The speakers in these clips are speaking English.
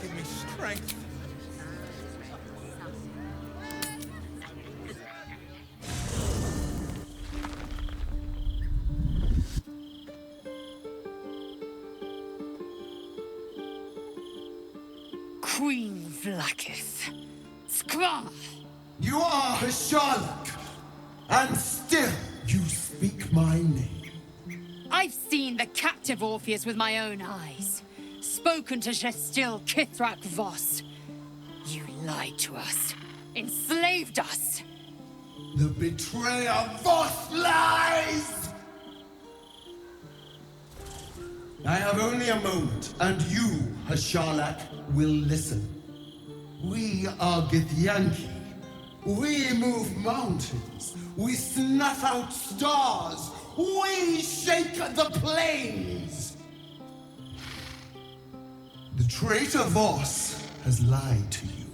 Give me strength. Queen Vlaakith. Skra! You are Hasharlak, and still you speak my name. I've seen the captive Orpheus with my own eyes. Spoken to Gestil Kithrak Voss. You lied to us. Enslaved us. The betrayer Voss lies! I have only a moment, and you, Hasharlak, will listen. We are Githyanki. We move mountains. We snuff out stars. We shake the plains. The traitor Voss has lied to you.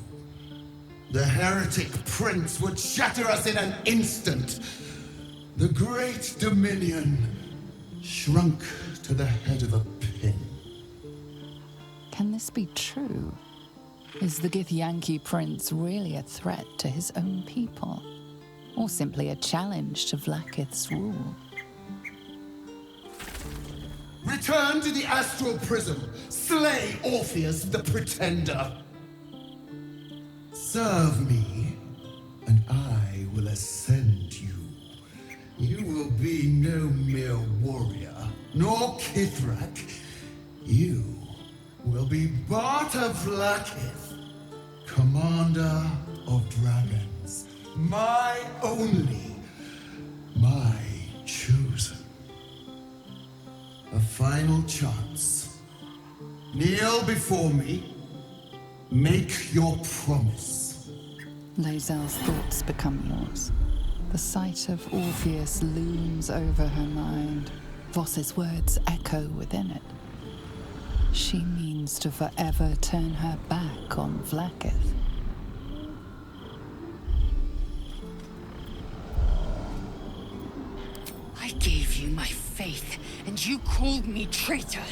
The heretic prince would shatter us in an instant. The great dominion shrunk to the head of a pin. Can this be true? Is the Githyanki prince really a threat to his own people? Or simply a challenge to Vlaakith's rule? Return to the astral prism. Slay Orpheus the Pretender. Serve me, and I will ascend you. You will be no mere warrior, nor Kithrak. You will be Barta Vlaakith, commander of dragons. My only, my chosen. A final chance. Kneel before me. Make your promise. Lae'zel's thoughts become yours. The sight of Orpheus looms over her mind. Voss's words echo within it. She means to forever turn her back on Vlaakith. I gave you my faith, and you called me traitor.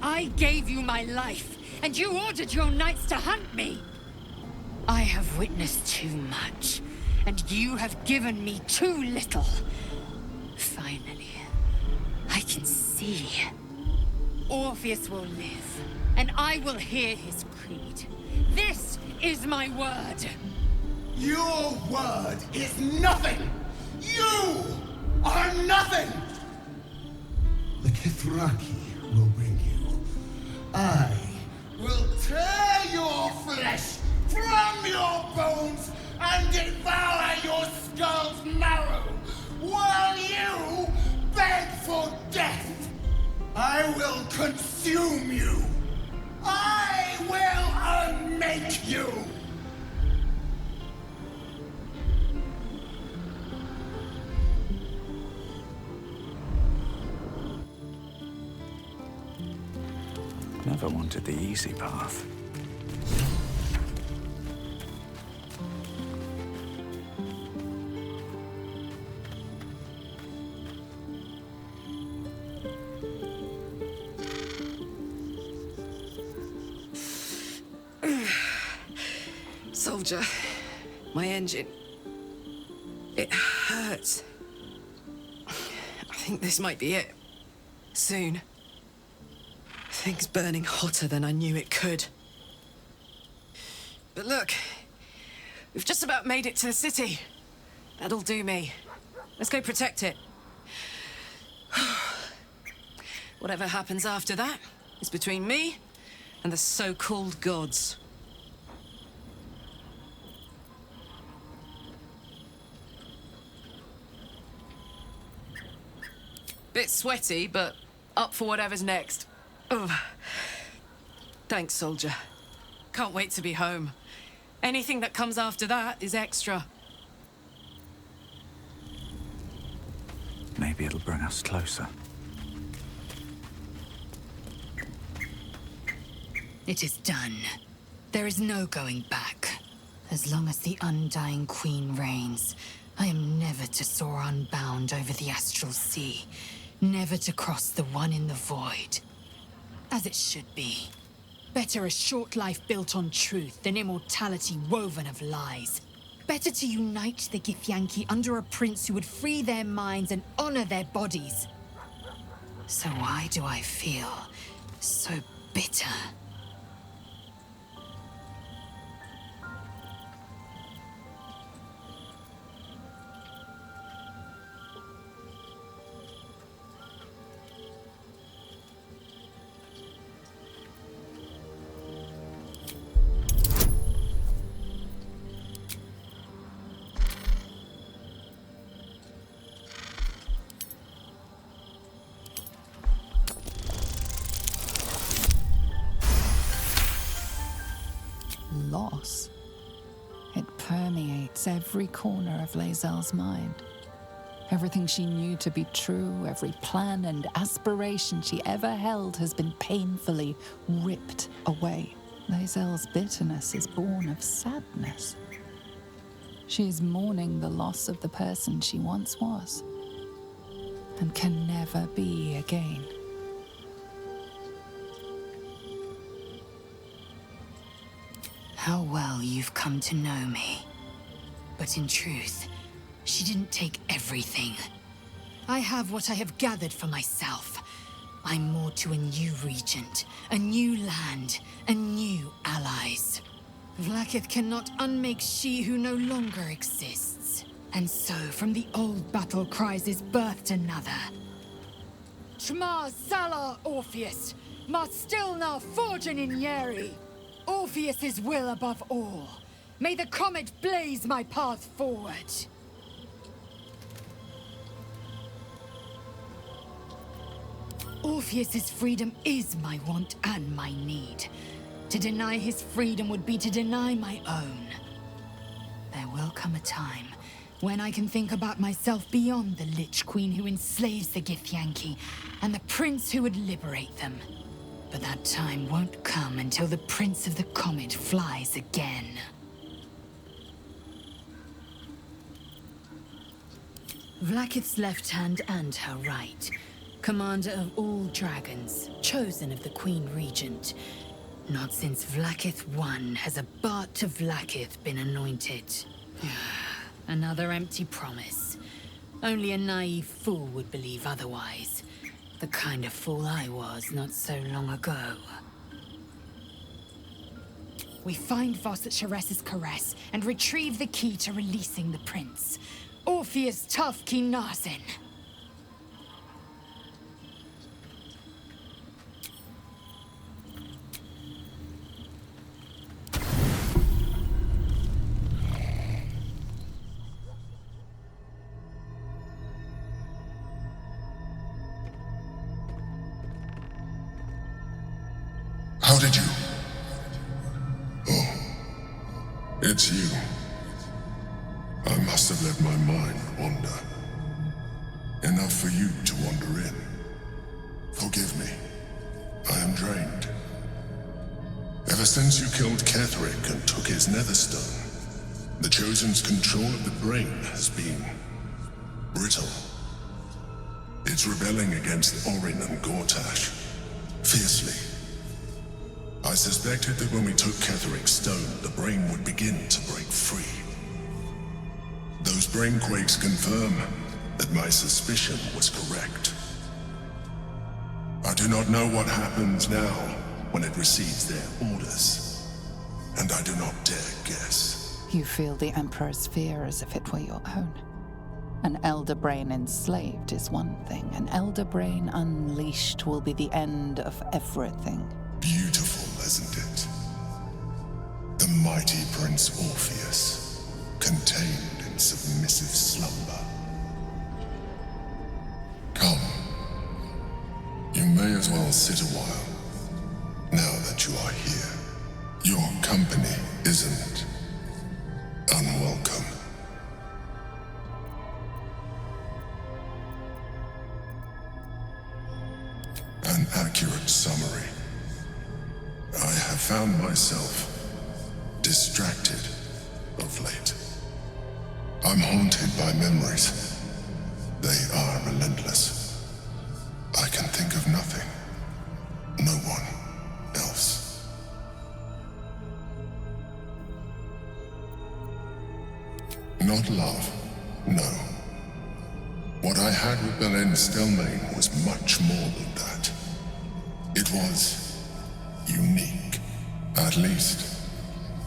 I gave you my life, and you ordered your knights to hunt me. I have witnessed too much, and you have given me too little. Finally, I can see. Orpheus will live, and I will hear his creed. This is my word. Your word is nothing! You are nothing! The Kithraki will bring you. I will tear your flesh from your bones and devour your skull's marrow while you beg for death. I will consume you. I will unmake you. Never wanted the easy path. Soldier, my engine. It hurts. I think this might be it. Soon. Things burning hotter than I knew it could. But look, we've just about made it to the city. That'll do me. Let's go protect it. Whatever happens after that is between me and the so-called gods. Bit sweaty, but up for whatever's next. Ugh. Thanks, soldier. Can't wait to be home. Anything that comes after that is extra. Maybe it'll bring us closer. It is done. There is no going back. As long as the Undying Queen reigns, I am never to soar unbound over the astral sea. Never to cross the one in the void. As it should be. Better a short life built on truth than immortality woven of lies. Better to unite the Githyanki under a prince who would free their minds and honor their bodies. So why do I feel so bitter? Loss. It permeates every corner of Lae'zel's mind. Everything she knew to be true, every plan and aspiration she ever held has been painfully ripped away. Lae'zel's bitterness is born of sadness. She is mourning the loss of the person she once was, and can never be again. How well you've come to know me. But in truth, she didn't take everything. I have what I have gathered for myself. I'm moored to a new regent, a new land, and new allies. Vlaakith cannot unmake she who no longer exists. And so, from the old battle cries is birthed another. Tmar Salar Orpheus, Mar Stilnar Forgin in Yeri. Orpheus's will above all. May the comet blaze my path forward. Orpheus's freedom is my want and my need. To deny his freedom would be to deny my own. There will come a time when I can think about myself beyond the Lich Queen who enslaves the Githyanki and the prince who would liberate them. But that time won't come until the Prince of the Comet flies again. Vlaakith's left hand and her right. Commander of all dragons, chosen of the Queen Regent. Not since Vlaakith I has a Bart to Vlaakith been anointed. Another empty promise. Only a naive fool would believe otherwise. The kind of fool I was not so long ago. We find Voss at Sharess's caress and retrieve the key to releasing the prince. Orpheus Tough Kinazin. How did you? Oh, it's you. I must have let my mind wander. Enough for you to wander in. Forgive me. I am drained. Ever since you killed Ketheric and took his netherstone, the Chosen's control of the brain has been brittle. It's rebelling against Orin and Gortash fiercely. I suspected that when we took Ketheric's stone, the brain would begin to break free. Those brain quakes confirm that my suspicion was correct. I do not know what happens now when it receives their orders, and I do not dare guess. You feel the Emperor's fear as if it were your own. An elder brain enslaved is one thing. An elder brain unleashed will be the end of everything. Beautiful, isn't it? The mighty Prince Orpheus, contained in submissive slumber. Come. You may as well sit a while, now that you are here. Your company isn't unwelcome. An accurate summary. I have found myself distracted of late. I'm haunted by memories. They are relentless. I can think of nothing. No one else. Not love, no. What I had with Belen Stelmane was much more than that. It was unique, at least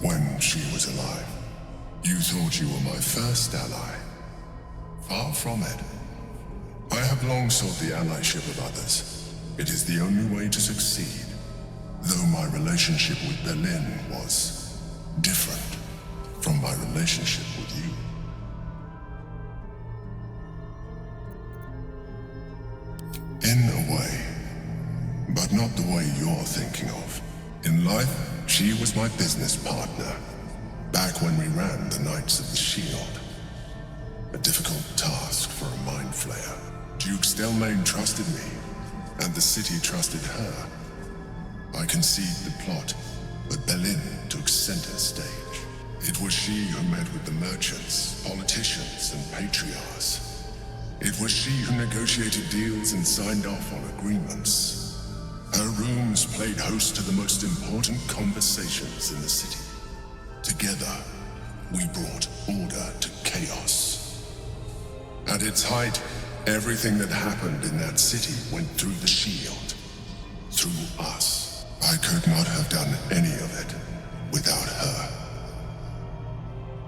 when she was alive. You thought you were my first ally. Far from it. I have long sought the allyship of others. It is the only way to succeed, though my relationship with Berlin was different from my relationship with you. In a way, but not the way you're thinking of. In life, she was my business partner, back when we ran the Knights of the Shield. A difficult task for a mind flayer. Duke Stelmane trusted me, and the city trusted her. I conceived the plot, but Berlin took center stage. It was she who met with the merchants, politicians, and patriarchs. It was she who negotiated deals and signed off on agreements. Her rooms played host to the most important conversations in the city. Together, we brought order to chaos. At its height, everything that happened in that city went through the shield. Through us. I could not have done any of it without her.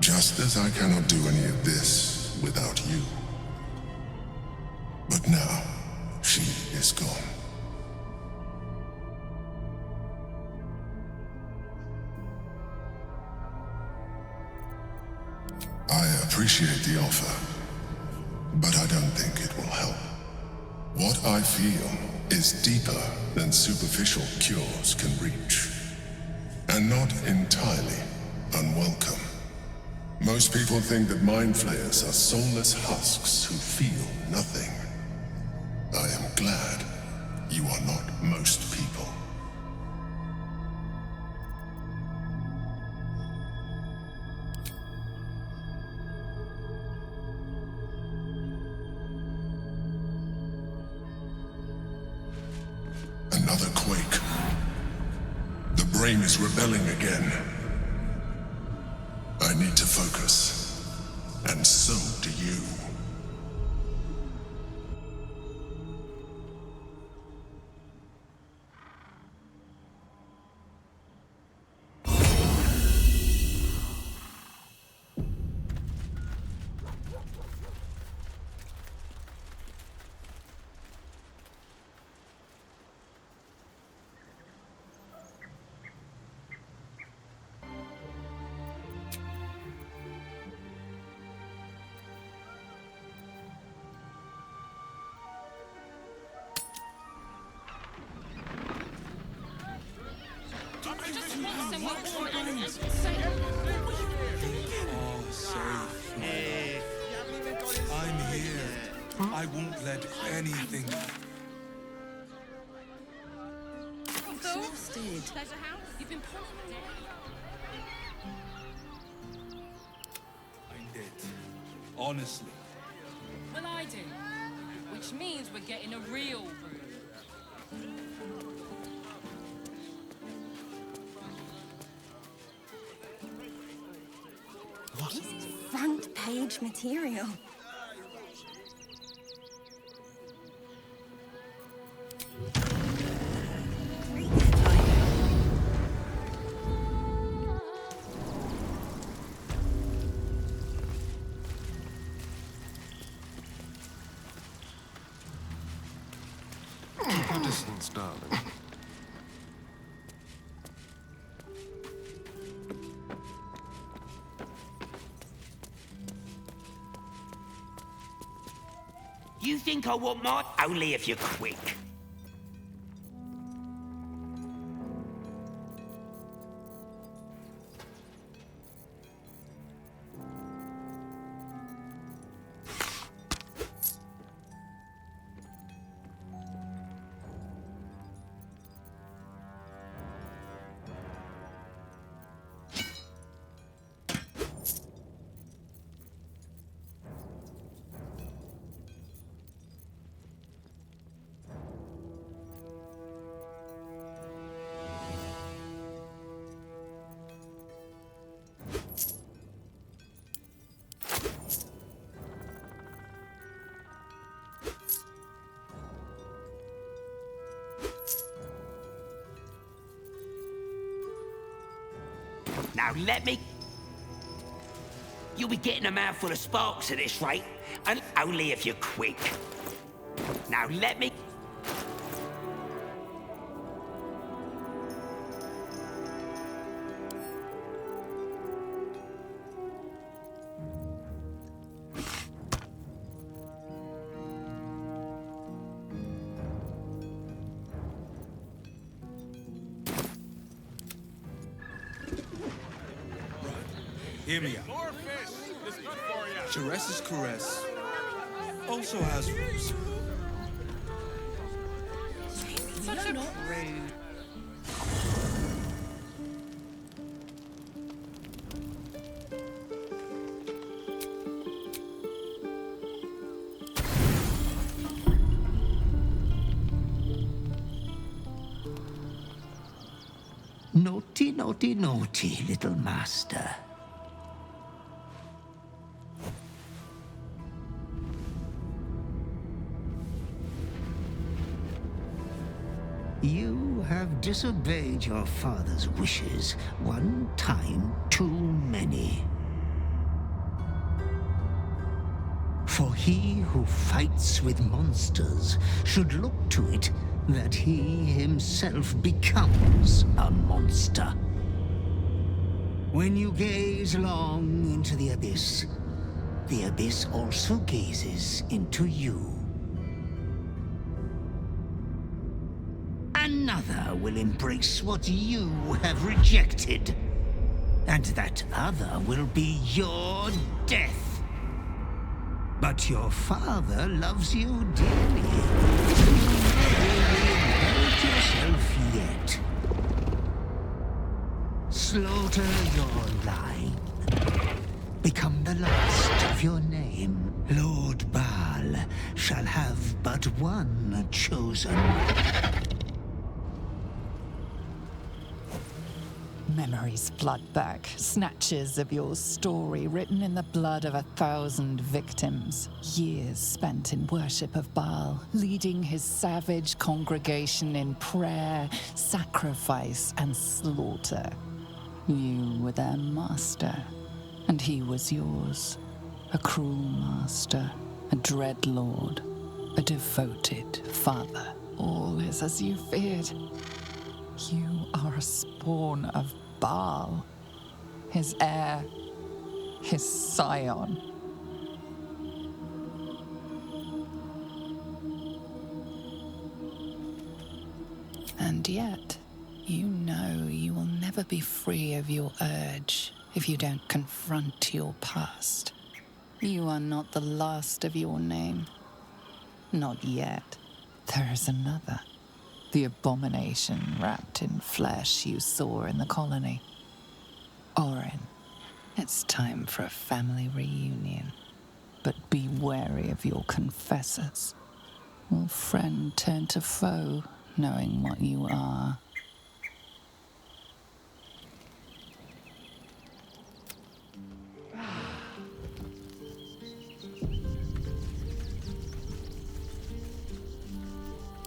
Just as I cannot do any of this without you. But now, she is gone. I appreciate the offer, but I don't think it will help. What I feel is deeper than superficial cures can reach, and not entirely unwelcome. Most people think that mind flayers are soulless husks who feel nothing. I am glad you are not most people. Another quake. The brain is rebelling again. I need to focus. And so do you. I'm here. I won't let anything. I did. Honestly. Well, I do. Which means we're getting a real room. What? This is front page material. Keep your distance, darling. You think I want more? Only if you're quick. Now let me... You'll be getting a mouthful of sparks at this rate, and only if you're quick. Now let me... Hear me out. Jerez's caress also has roots. Such a rude. Naughty, naughty, naughty, little master. You have disobeyed your father's wishes one time too many. For he who fights with monsters should look to it that he himself becomes a monster. When you gaze long into the abyss also gazes into you. Another will embrace what you have rejected, and that other will be your death. But your father loves you dearly. Inherit yourself yet. Slaughter your line. Become the last of your name. Lord Baal shall have but one chosen. Memories flood back, snatches of your story written in the blood of 1,000 victims. Years spent in worship of Baal, leading his savage congregation in prayer, sacrifice, and slaughter. You were their master, and he was yours. A cruel master, a dread lord, a devoted father. All is as you feared. You are a spawn of Baal, his heir, his scion. And yet, you know you will never be free of your urge if you don't confront your past. You are not the last of your name. Not yet. There is another. The abomination wrapped in flesh you saw in the colony. Orin, it's time for a family reunion. But be wary of your confessors. Will friend turn to foe, knowing what you are?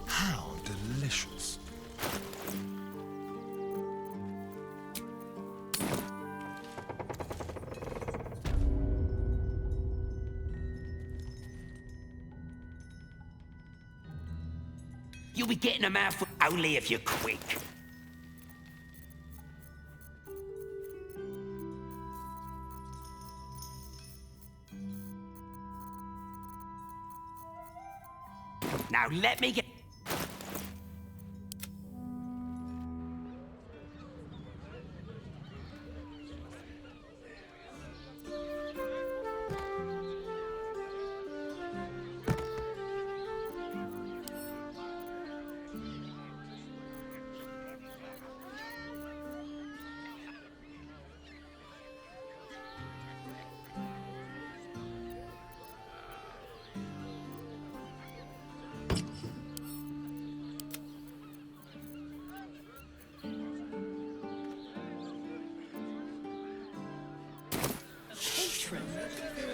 How delicious. You'll be getting a mouthful only if you're quick. Now let me get...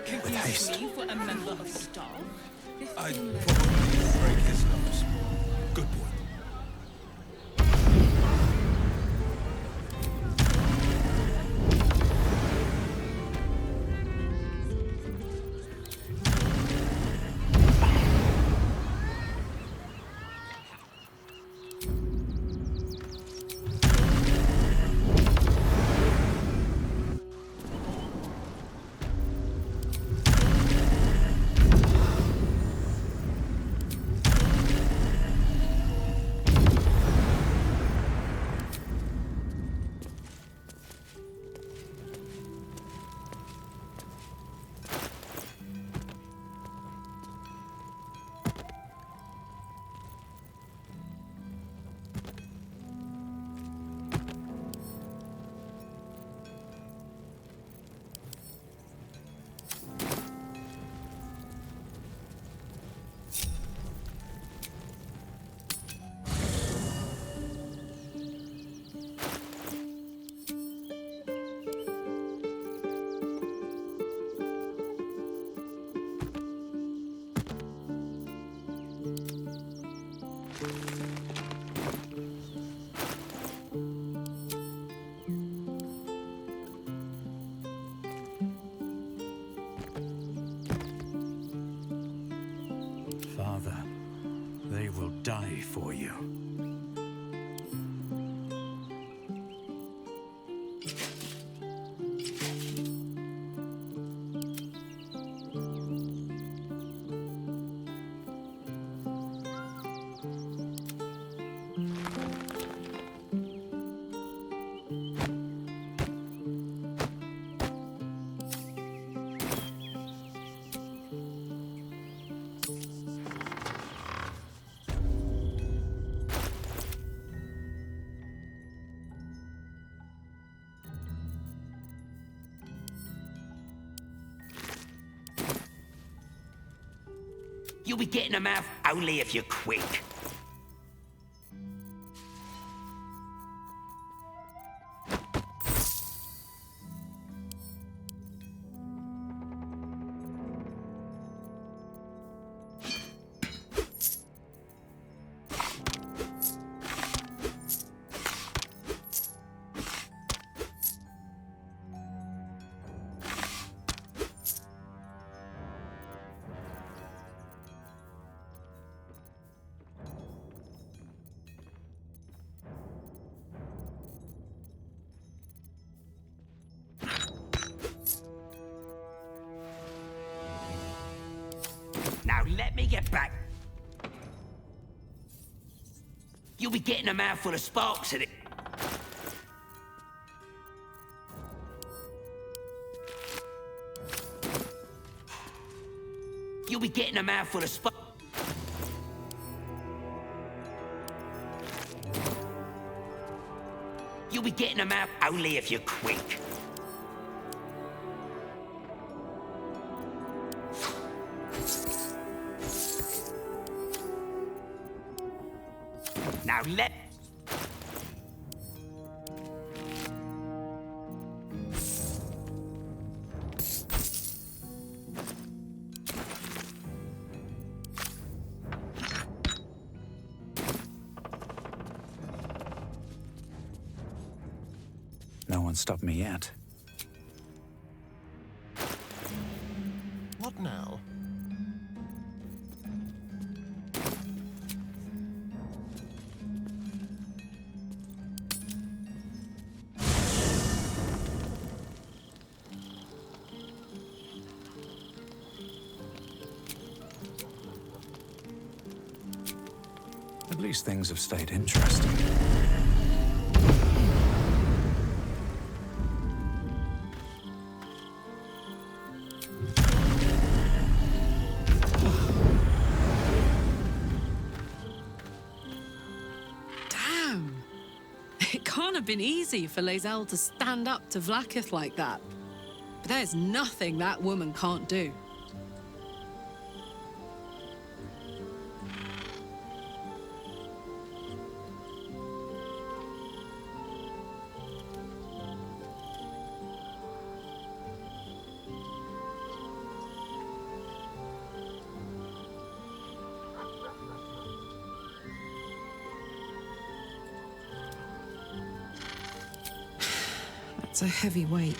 Confuse me for a member of staff? I'd probably break his nose. Good boy. for you. You'll be getting them out only if you're quick. Now let me get back. You'll be getting a mouthful of sparks at it. You'll be getting a mouthful of sparks. You'll be getting them out only if you're quick. Now let... No one stopped me yet. What now? At least things have stayed interesting. Been easy for Lae'zel to stand up to Vlaakith like that. But there's nothing that woman can't do. It's a heavy weight.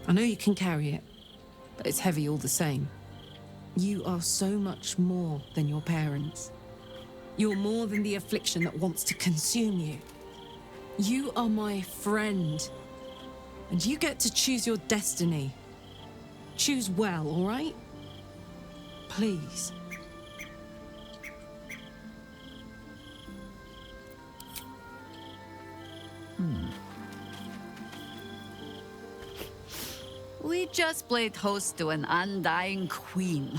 I know you can carry it, but it's heavy all the same. You are so much more than your parents. You're more than the affliction that wants to consume you. You are my friend, and you get to choose your destiny. Choose well, all right? Please. We just played host to an undying queen.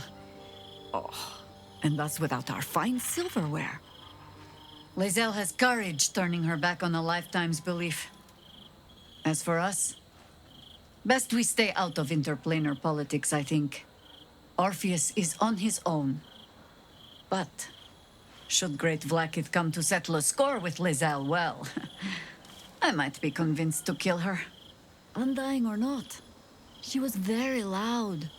Oh, and that's without our fine silverware. Lae'zel has courage turning her back on a lifetime's belief. As for us, best we stay out of interplanar politics, I think. Orpheus is on his own. But should great Vlaakith come to settle a score with Lae'zel, well, I might be convinced to kill her. Undying or not. She was very loud.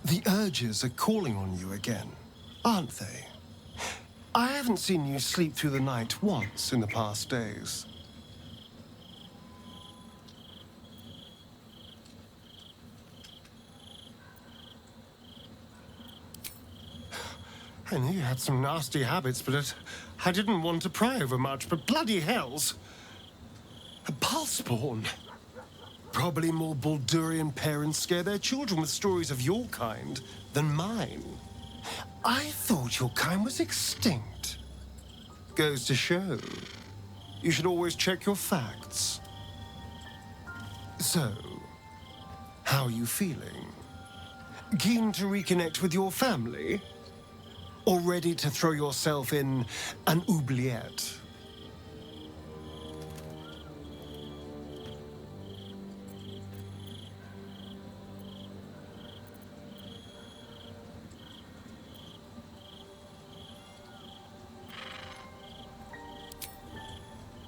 The urges are calling on you again, aren't they? I haven't seen you sleep through the night once in the past days. I knew you had some nasty habits, but I didn't want to pry over much, but bloody hells. A Balspawn. Probably more Baldurian parents scare their children with stories of your kind than mine. I thought your kind was extinct. Goes to show, you should always check your facts. So, how are you feeling? Keen to reconnect with your family? Or ready to throw yourself in an oubliette?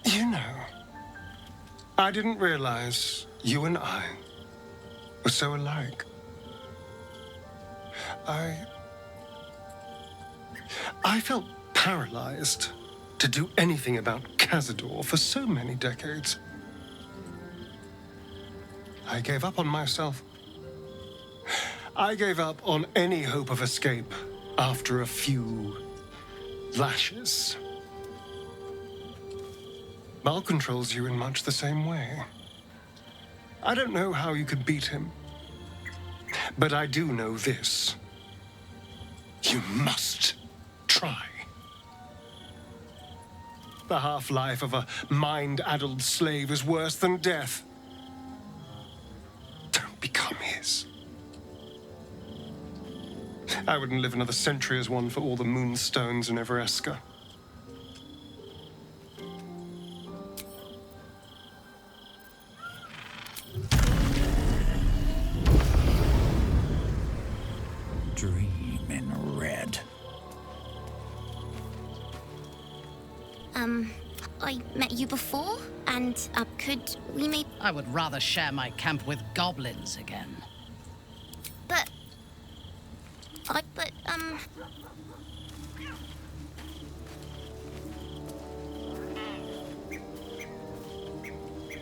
You know, I didn't realize you and I were so alike. I felt paralyzed to do anything about Cazador for so many decades. I gave up on myself. I gave up on any hope of escape after a few lashes. Bal controls you in much the same way. I don't know how you could beat him, but I do know this. You must try. The half-life of a mind-addled slave is worse than death. Don't become his. I wouldn't live another century as one for all the moonstones in Everesca. Dream in red. I met you before, and, could we maybe... I would rather share my camp with goblins again. But...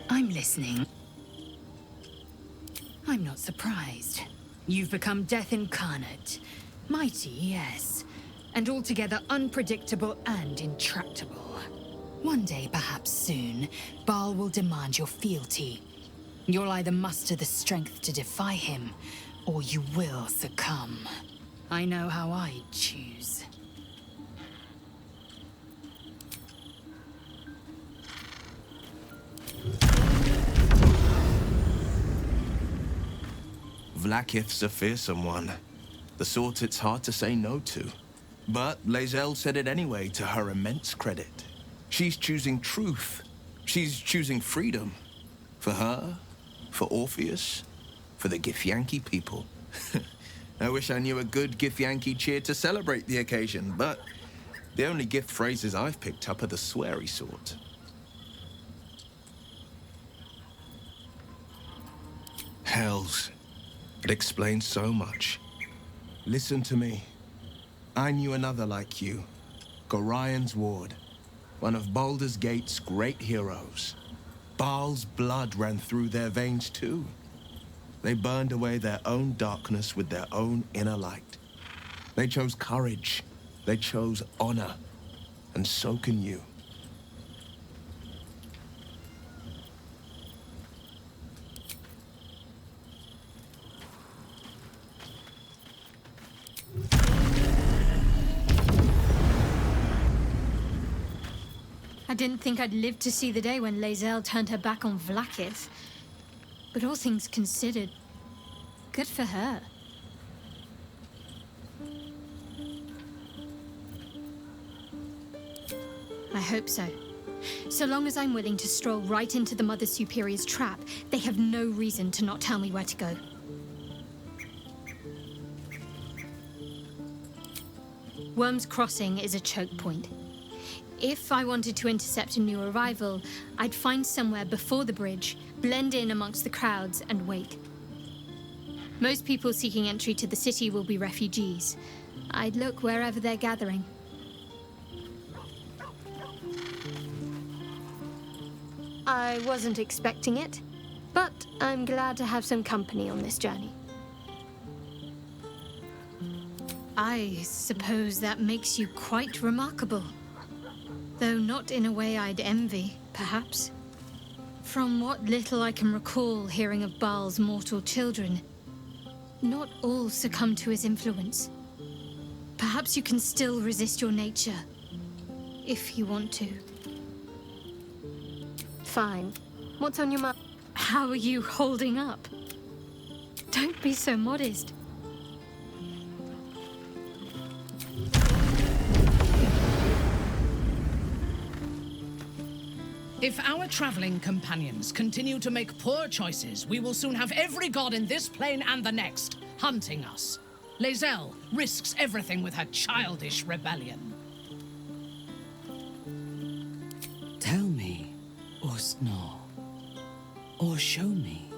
I'm listening. I'm not surprised. You've become death incarnate. Mighty, yes. And altogether unpredictable and intractable. One day, perhaps soon, Bal will demand your fealty. You'll either muster the strength to defy him, or you will succumb. I know how I'd choose. Vlaakith's a fearsome one. The sort it's hard to say no to. But Lae'zel said it anyway, to her immense credit. She's choosing truth. She's choosing freedom. For her, for Orpheus, for the Githyanki people. I wish I knew a good Githyanki cheer to celebrate the occasion, but the only gift phrases I've picked up are the sweary sort. Hells. It explains so much. Listen to me. I knew another like you. Gorion's ward. One of Baldur's Gate's great heroes. Bal's blood ran through their veins too. They burned away their own darkness with their own inner light. They chose courage. They chose honor. And so can you. I didn't think I'd live to see the day when Lae'zel turned her back on Vlaakith. But all things considered, good for her. I hope so. So long as I'm willing to stroll right into the Mother Superior's trap, they have no reason to not tell me where to go. Worm's Crossing is a choke point. If I wanted to intercept a new arrival, I'd find somewhere before the bridge, blend in amongst the crowds, and wait. Most people seeking entry to the city will be refugees. I'd look wherever they're gathering. I wasn't expecting it, but I'm glad to have some company on this journey. I suppose that makes you quite remarkable. Though not in a way I'd envy, perhaps. From what little I can recall hearing of Baal's mortal children, not all succumb to his influence. Perhaps you can still resist your nature, if you want to. Fine. What's on your mind? How are you holding up? Don't be so modest. If our traveling companions continue to make poor choices, we will soon have every god in this plane and the next hunting us. Lae'zel risks everything with her childish rebellion. Tell me, or snore, or show me.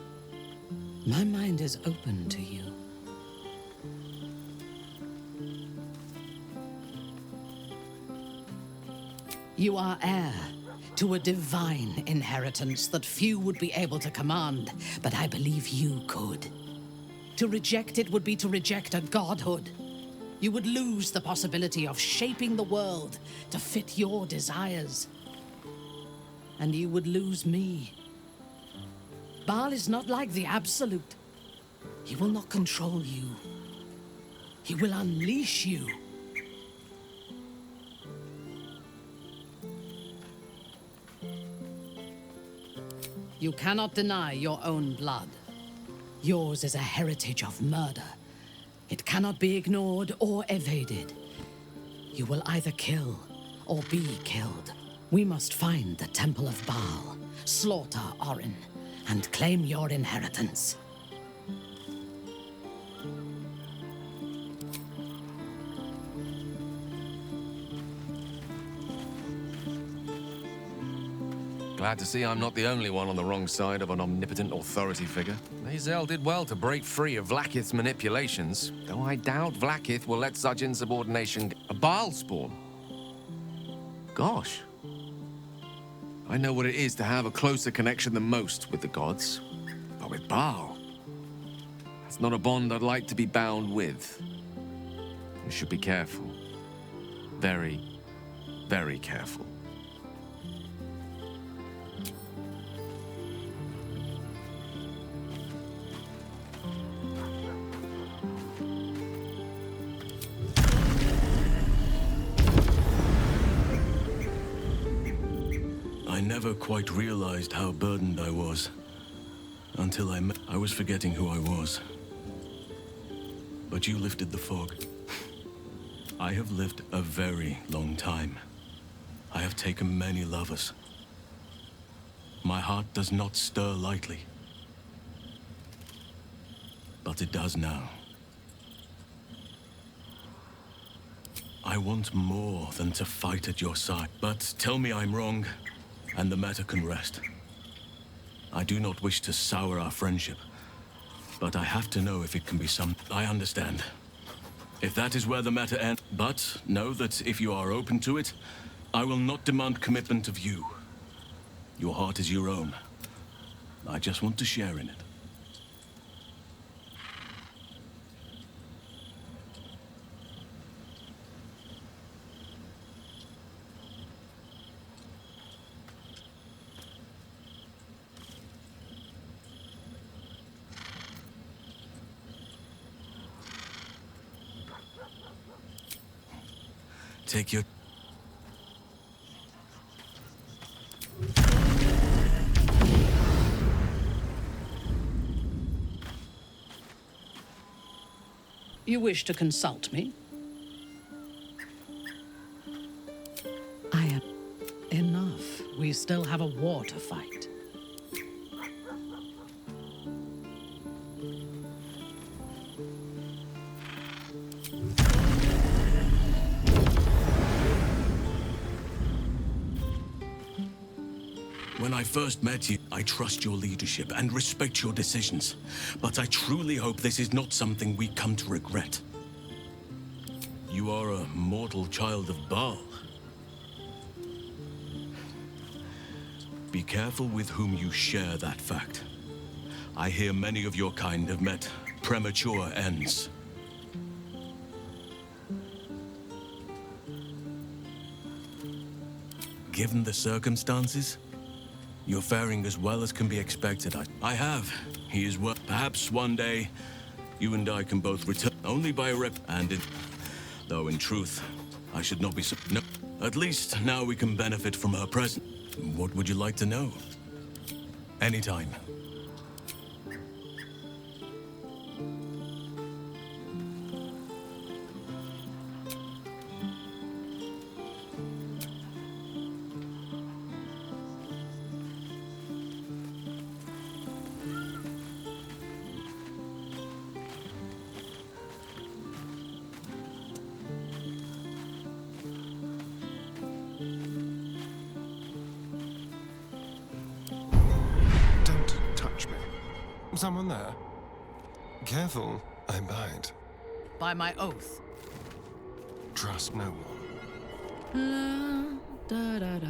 My mind is open to you. You are heir to a divine inheritance that few would be able to command, but I believe you could. To reject it would be to reject a godhood. You would lose the possibility of shaping the world to fit your desires. And you would lose me. Baal is not like the Absolute. He will not control you. He will unleash you. You cannot deny your own blood. Yours is a heritage of murder. It cannot be ignored or evaded. You will either kill or be killed. We must find the Temple of Baal, slaughter Orin, and claim your inheritance. Glad to see I'm not the only one on the wrong side of an omnipotent authority figure. Lae'zel did well to break free of Vlaakith's manipulations, though I doubt Vlaakith will let such insubordination a Baal spawn. Gosh. I know what it is to have a closer connection than most with the gods, but with Baal, that's not a bond I'd like to be bound with. You should be careful. Very, very careful. I never quite realized how burdened I was. Until I was forgetting who I was. But you lifted the fog. I have lived a very long time. I have taken many lovers. My heart does not stir lightly. But it does now. I want more than to fight at your side. But tell me I'm wrong, and the matter can rest. I do not wish to sour our friendship, but I have to know if it can be some... I understand. If that is where the matter ends, but know that if you are open to it, I will not demand commitment of you. Your heart is your own. I just want to share in it. Take your... You wish to consult me? I am... Enough. We still have a war to fight. When I first met you, I trust your leadership and respect your decisions. But I truly hope this is not something we come to regret. You are a mortal child of Baal. Be careful with whom you share that fact. I hear many of your kind have met premature ends. Given the circumstances, you're faring as well as can be expected. I have. He is well. Perhaps one day, you and I can both return only by rep and in... Though in truth, I should not be so... No. At least now we can benefit from her presence. What would you like to know? Anytime. Someone there? Careful, I bite. By my oath. Trust no one. La, da, da, da.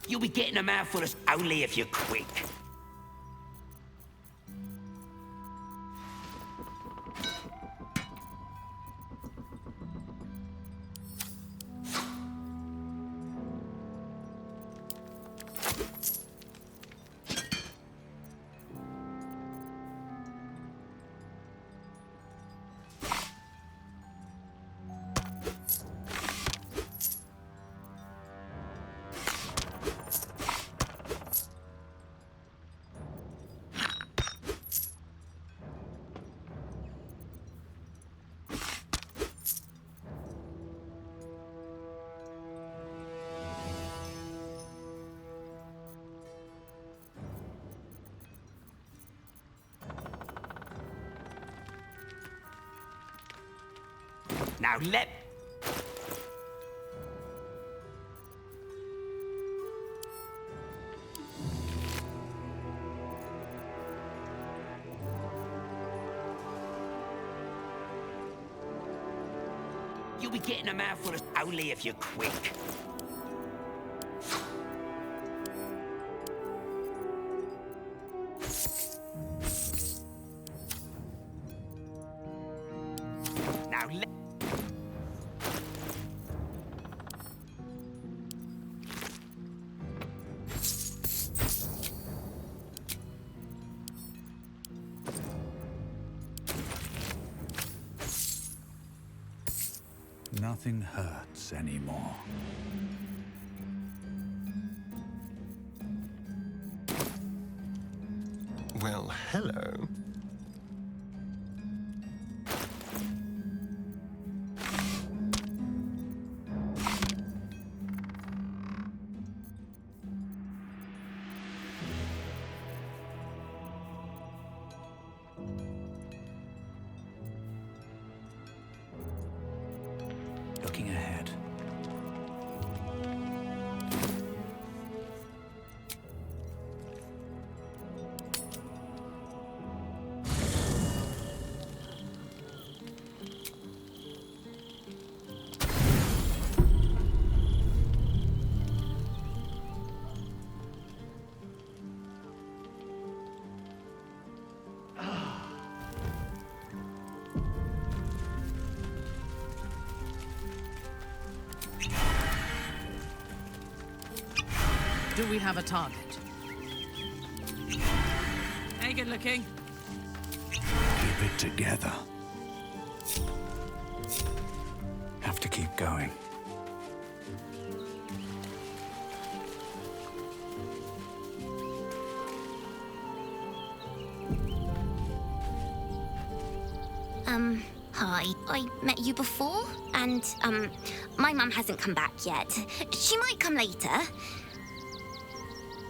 You'll be getting a mouthful of only if you're quick. Now let... You'll be getting a mouthful of only if you're quick. Now let... Nothing hurts anymore. Well, hello. Looking ahead. Do we have a target? Hey, good looking. Keep it together. Have to keep going. Hi, I met you before, and, my mum hasn't come back yet. She might come later.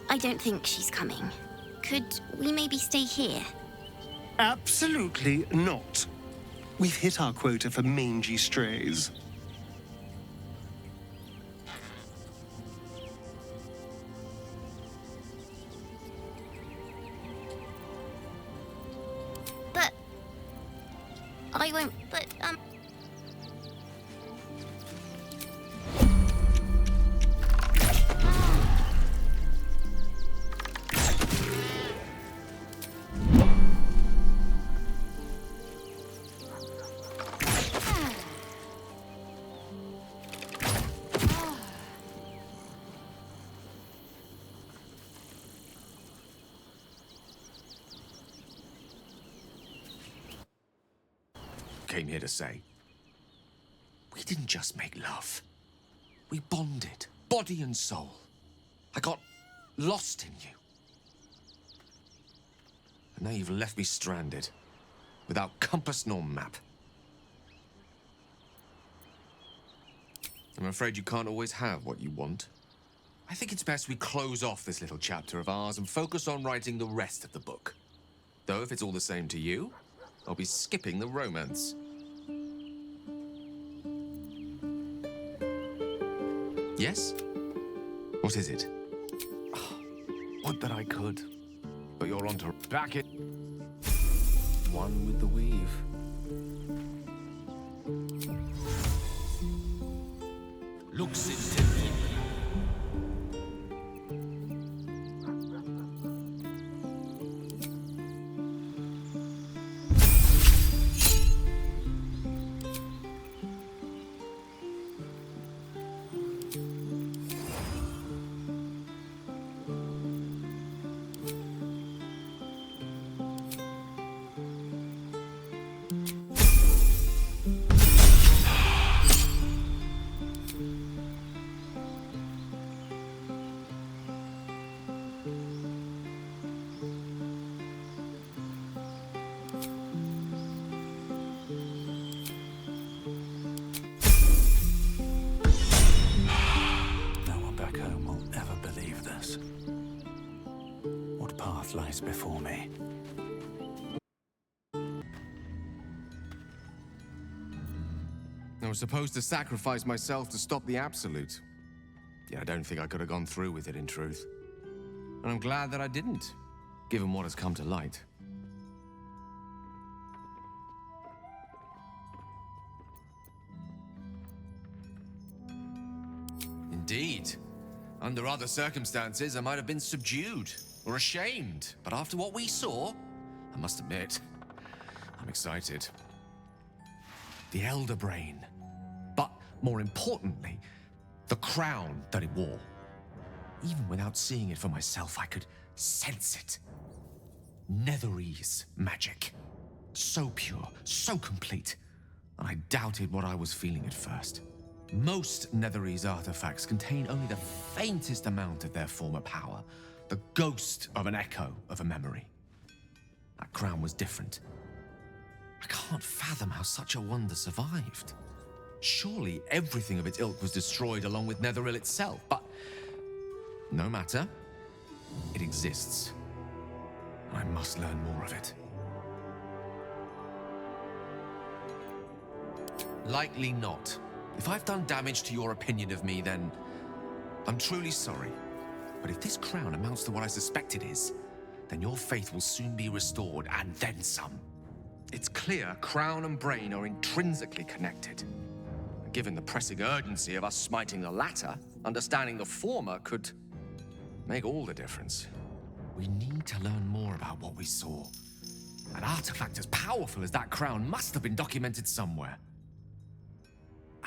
I don't think she's coming. Could we maybe stay here? Absolutely not. We've hit our quota for mangy strays. But... I won't, but, Came here to say, we didn't just make love. We bonded, body and soul. I got lost in you. And now you've left me stranded, without compass nor map. I'm afraid you can't always have what you want. I think it's best we close off this little chapter of ours and focus on writing the rest of the book. Though if it's all the same to you, I'll be skipping the romance. Yes? What is it? Oh, would that I could. But you're on to back it. One with the weave. Looks into me. Lies before me. I was supposed to sacrifice myself to stop the Absolute. Yet I don't think I could have gone through with it in truth. And I'm glad that I didn't, given what has come to light. Indeed. Under other circumstances, I might have been subdued or ashamed. But after what we saw, I must admit, I'm excited. The Elder Brain. But more importantly, the crown that it wore. Even without seeing it for myself, I could sense it. Netherese magic. So pure, so complete. And I doubted what I was feeling at first. Most Netherese artifacts contain only the faintest amount of their former power. The ghost of an echo of a memory. That crown was different. I can't fathom how such a wonder survived. Surely everything of its ilk was destroyed along with Netheril itself, but no matter. It exists. I must learn more of it. Likely not. If I've done damage to your opinion of me, then I'm truly sorry. But if this crown amounts to what I suspect it is, then your faith will soon be restored, and then some. It's clear crown and brain are intrinsically connected. Given the pressing urgency of us smiting the latter, understanding the former could make all the difference. We need to learn more about what we saw. An artifact as powerful as that crown must have been documented somewhere.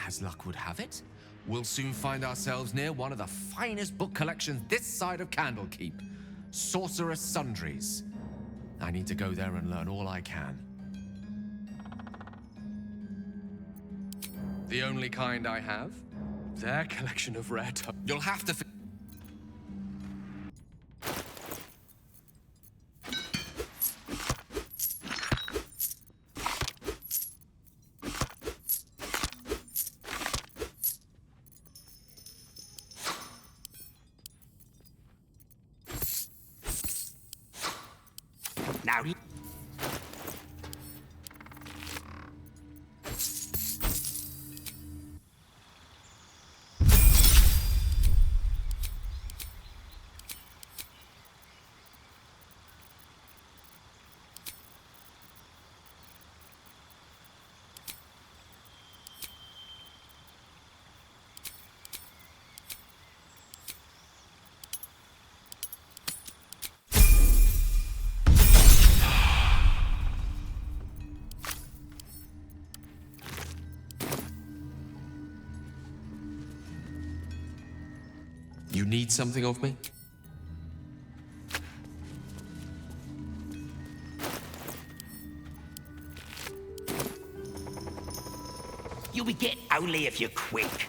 As luck would have it, we'll soon find ourselves near one of the finest book collections this side of Candlekeep. Sorcerous Sundries. I need to go there and learn all I can. The only kind I have? Their collection of rare You'll have to... Now, You need something of me? you'll be getting only if you're quick.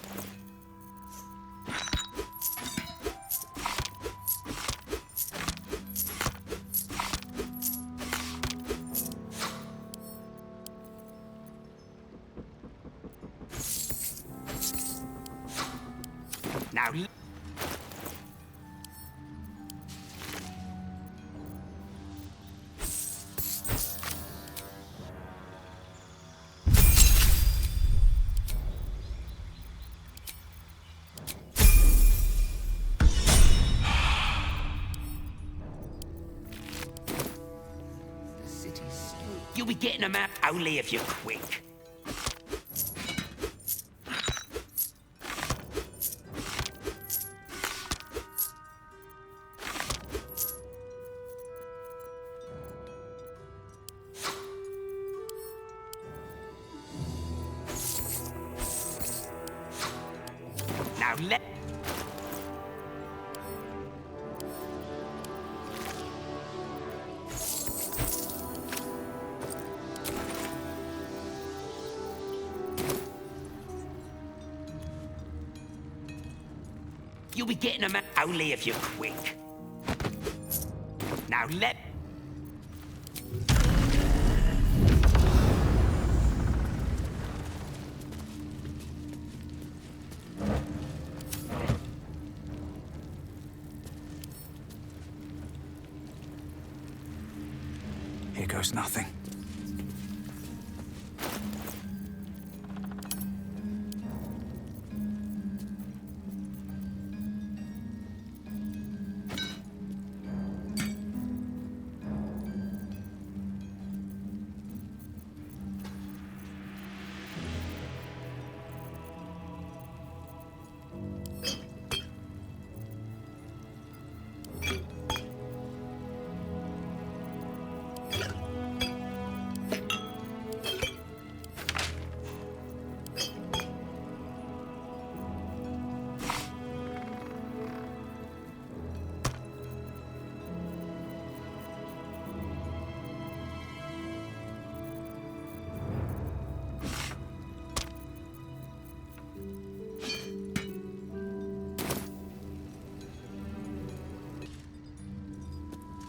Now, you'll be getting a map only if you're quick. Now let... You'll be getting a map only if you're quick. Now let... Here goes nothing.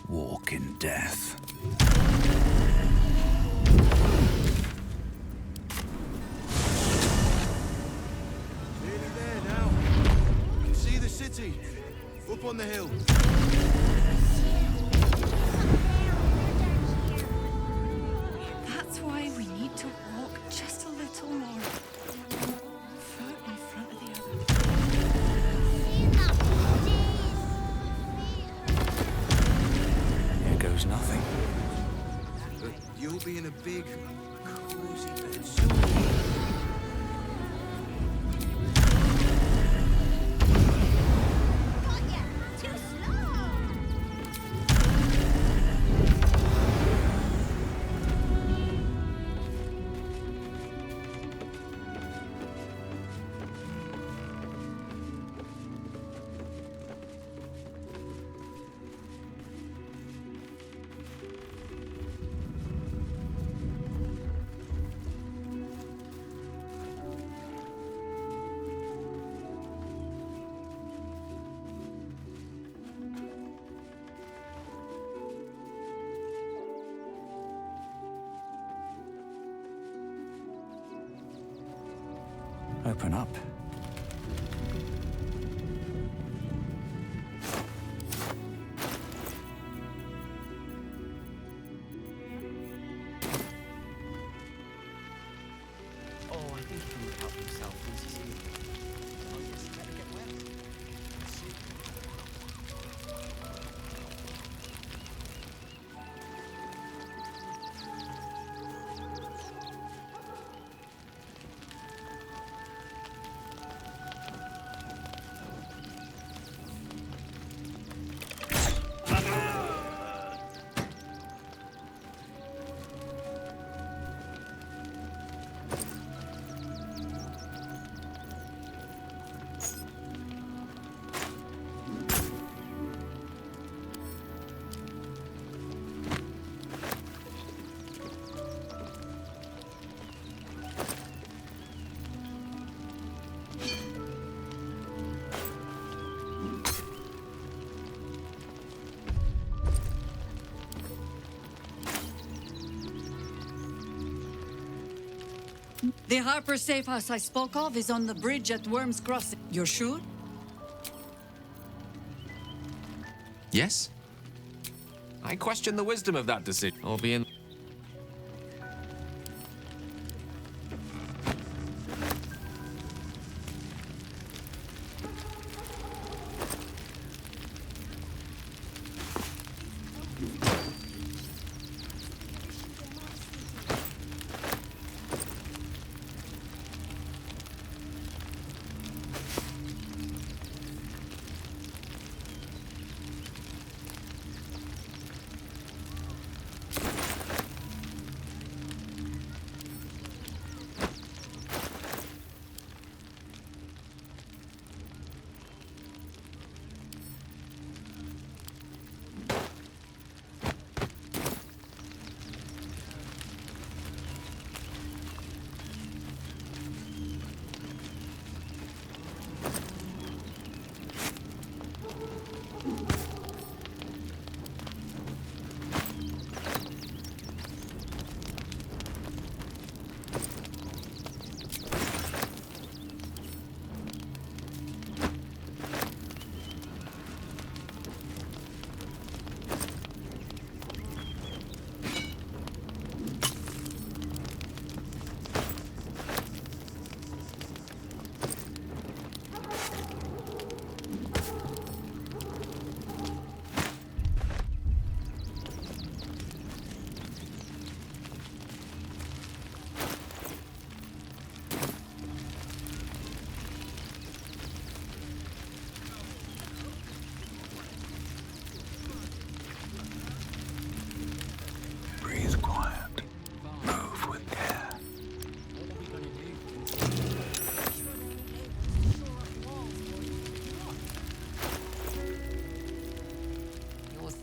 Walk in death. Nearly there now. You can see the city. Up on the hill. That's why we need to walk just a little more. Foot in front of the other. Here goes nothing. But you'll be in a big, cozy bed soon. Open up. The Harper safe house I spoke of is on the bridge at Worm's Crossing. You're sure? Yes? I question the wisdom of that decision. I'll be in...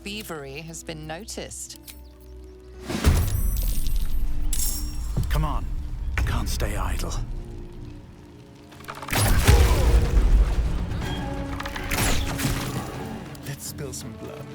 Thievery has been noticed. Come on. Can't stay idle. Let's spill some blood.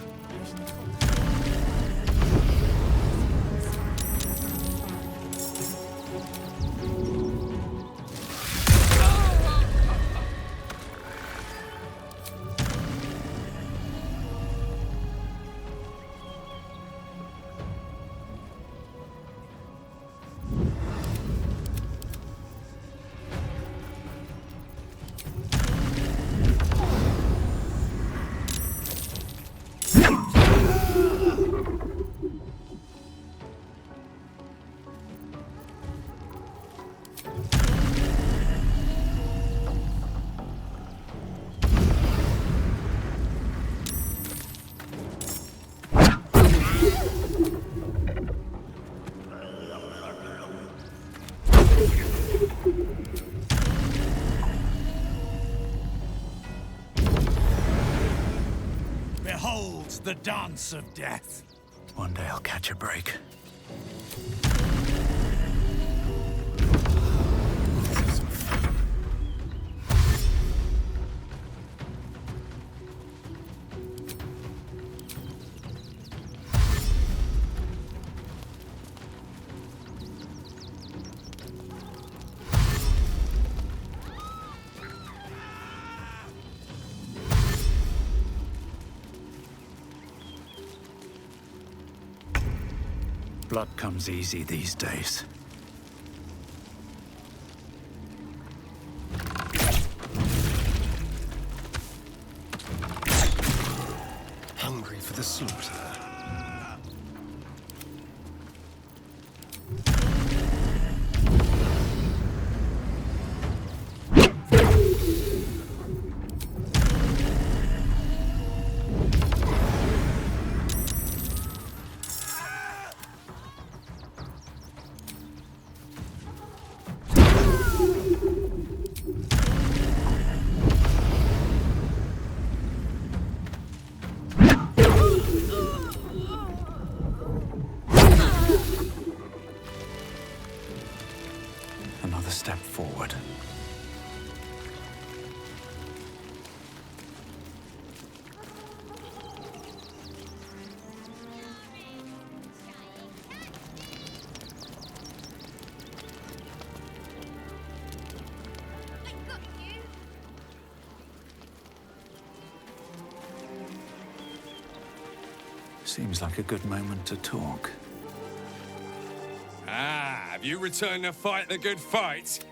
Behold the dance of death. One day I'll catch a break. Blood comes easy these days. Hungry for the slaughter. Seems like a good moment to talk. Ah, have you returned to fight the good fight?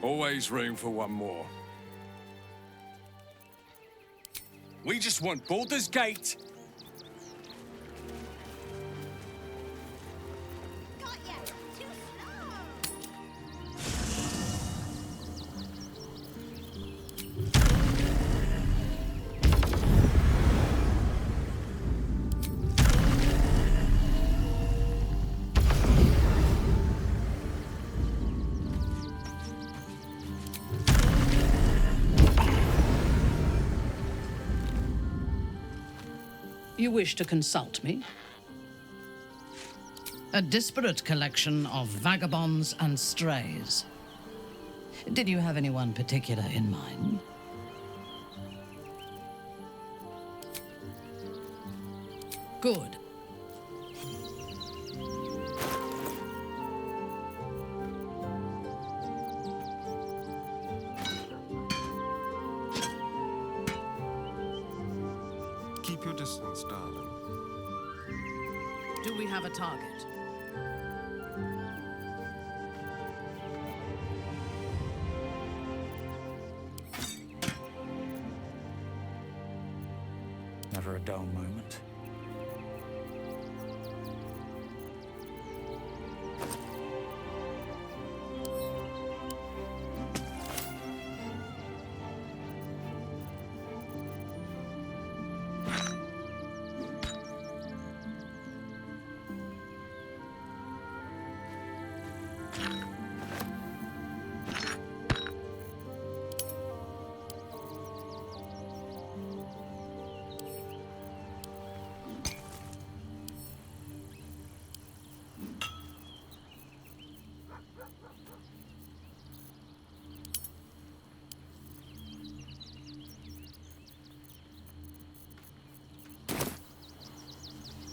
Always room for one more. We just want Baldur's Gate. You wish to consult me? A disparate collection of vagabonds and strays. Did you have anyone particular in mind? Good. Keep your distance, darling. Do we have a target? Never a dull moment.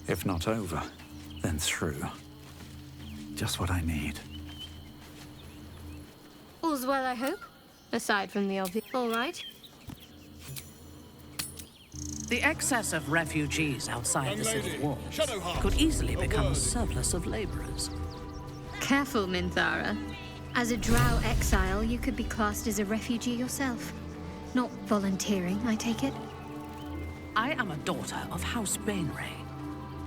If not over, then through. Just what I need. All's well, I hope? Aside from the obvious. All right. The excess of refugees outside the city walls could easily become a surplus of laborers. Careful, Minthara. As a drow exile, you could be classed as a refugee yourself. Not volunteering, I take it? I am a daughter of House Bainray.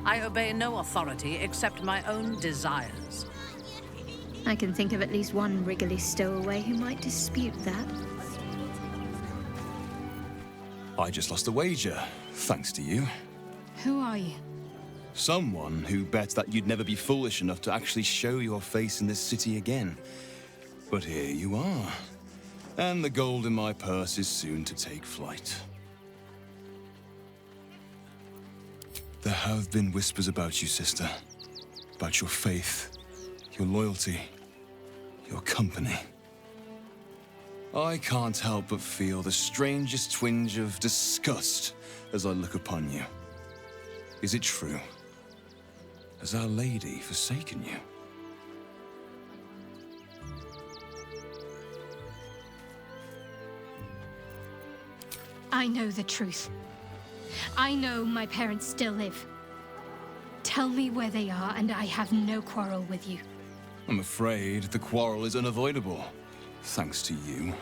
I obey no authority except my own desires. I can think of at least one wriggly stowaway who might dispute that. I just lost a wager, thanks to you. Who are you? Someone who bet that you'd never be foolish enough to actually show your face in this city again. But here you are. And the gold in my purse is soon to take flight. There have been whispers about you, sister. About your faith, your loyalty, your company. I can't help but feel the strangest twinge of disgust as I look upon you. Is it true? Has Our Lady forsaken you? I know the truth. I know my parents still live. Tell me where they are, and I have no quarrel with you. I'm afraid the quarrel is unavoidable, thanks to you.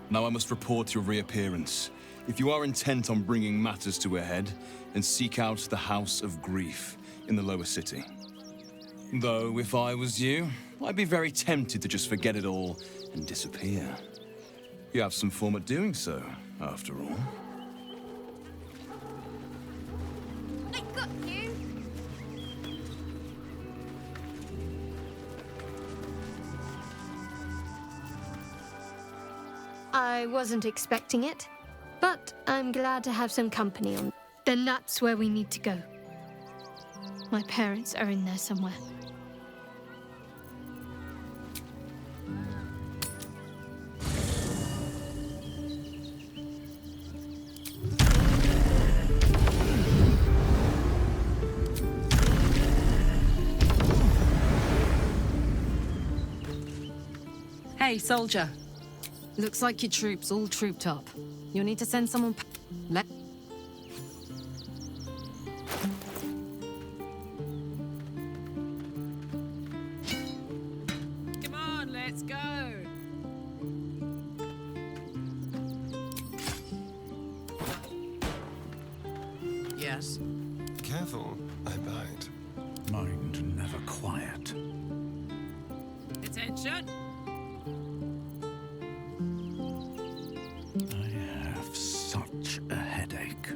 Now I must report your reappearance. If you are intent on bringing matters to a head, then seek out the House of Grief in the lower city. Though, if I was you, I'd be very tempted to just forget it all and disappear. You have some form at doing so, after all. I got you. I wasn't expecting it, but I'm glad to have some company on. Then that's where we need to go. My parents are in there somewhere. Hey, soldier. Looks like your troops all trooped up. You'll need to send someone... Yes. Careful, I bite. Mind never quiet. Attention! I have such a headache.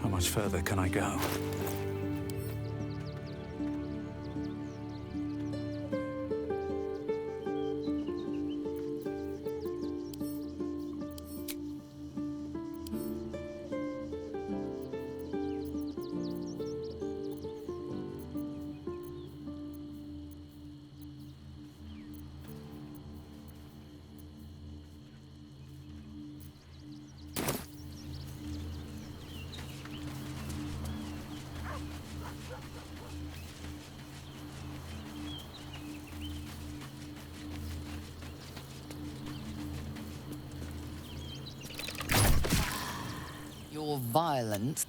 How much further can I go? Your violence.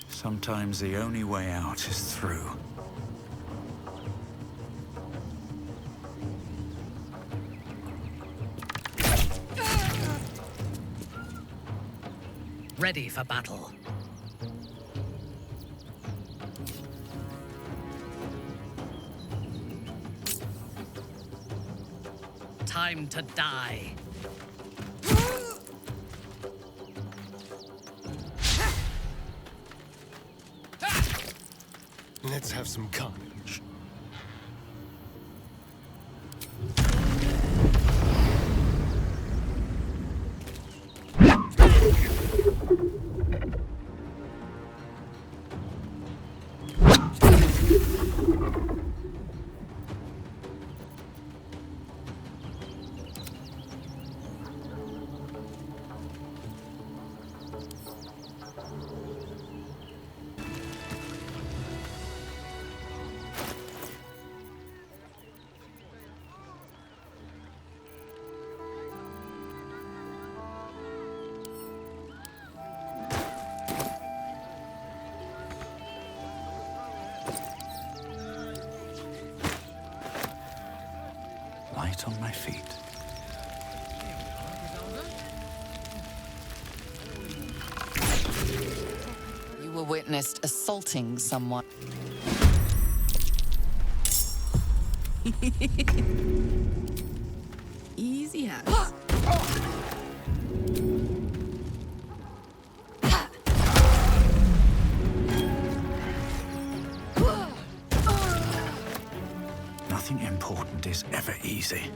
Sometimes the only way out is through. Ready for battle. Time to die. Let's have some carnage. start on my feet. You were witnessed assaulting someone. Easy as. Nothing important is ever easy.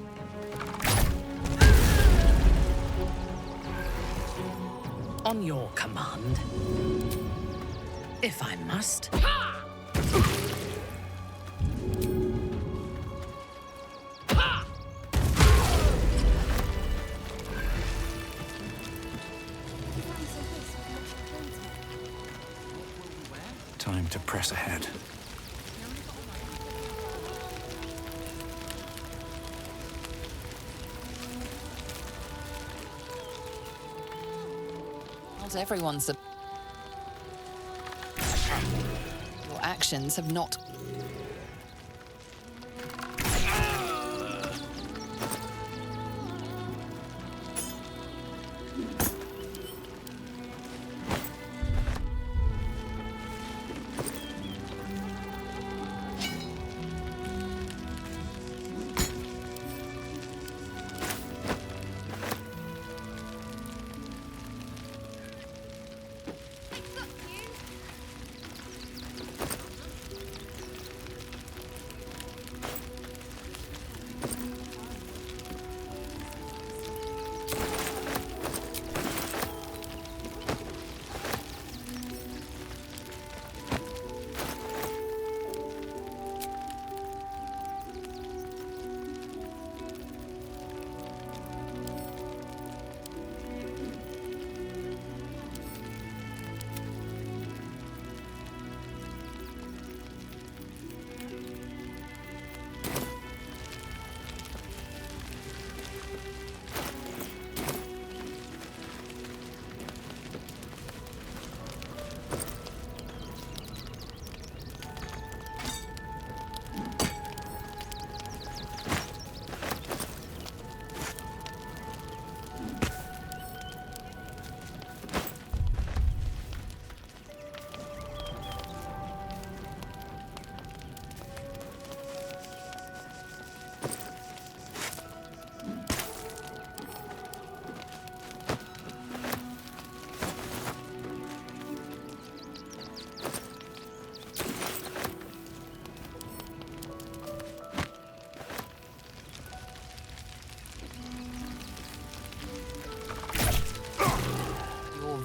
On your command. If I must. Time to press ahead. Not everyone's a... Your actions have not...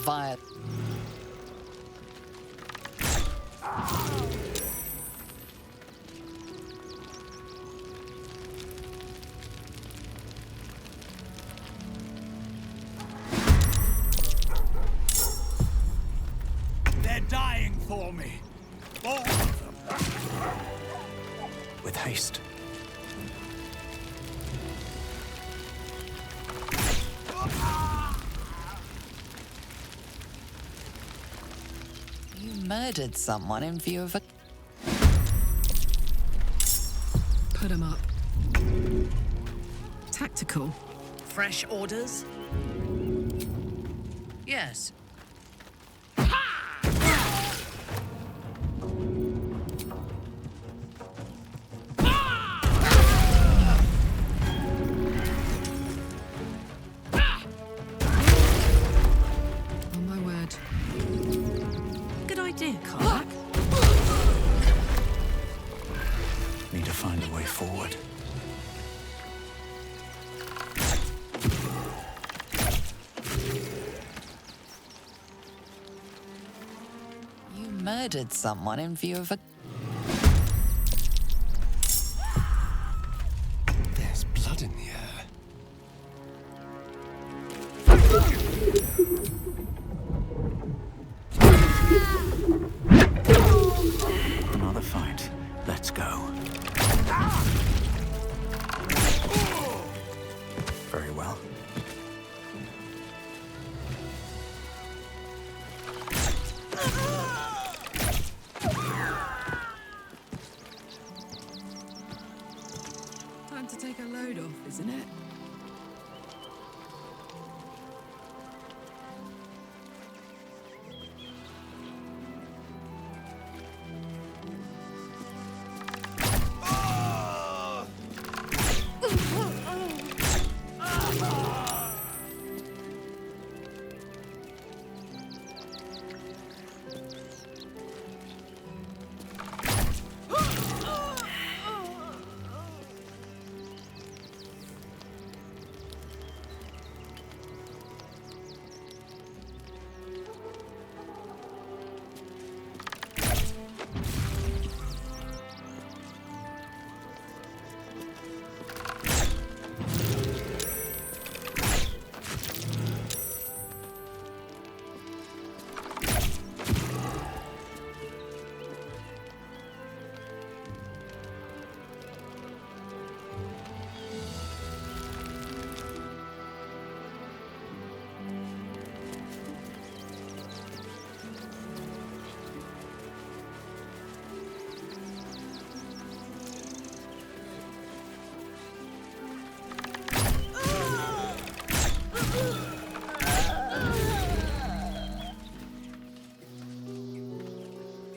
Via... They're dying for me. All of them. With haste. You murdered someone in view of a... Put him up. Tactical. Fresh orders? Yes. On my word. Good idea, Karlak. Need to find a way forward. You murdered someone in view of a... There's blood in the air. Another fight. Let's go. Very well. Time to take a load off, is minute.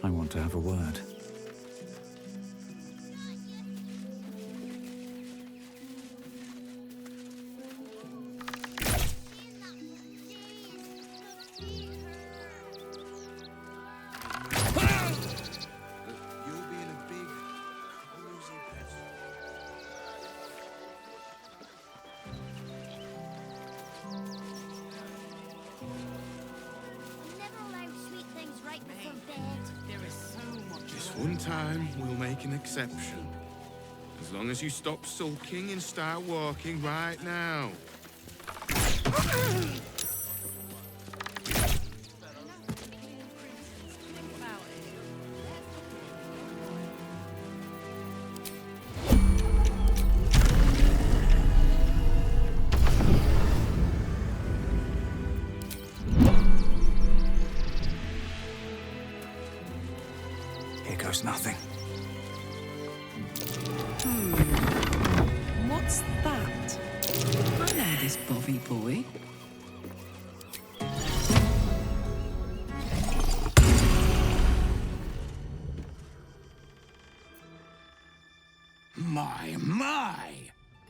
I want to have a word. One time, we'll make an exception. As long as you stop sulking and start walking right now. Here goes nothing. What's that? I know this bovvy boy. My!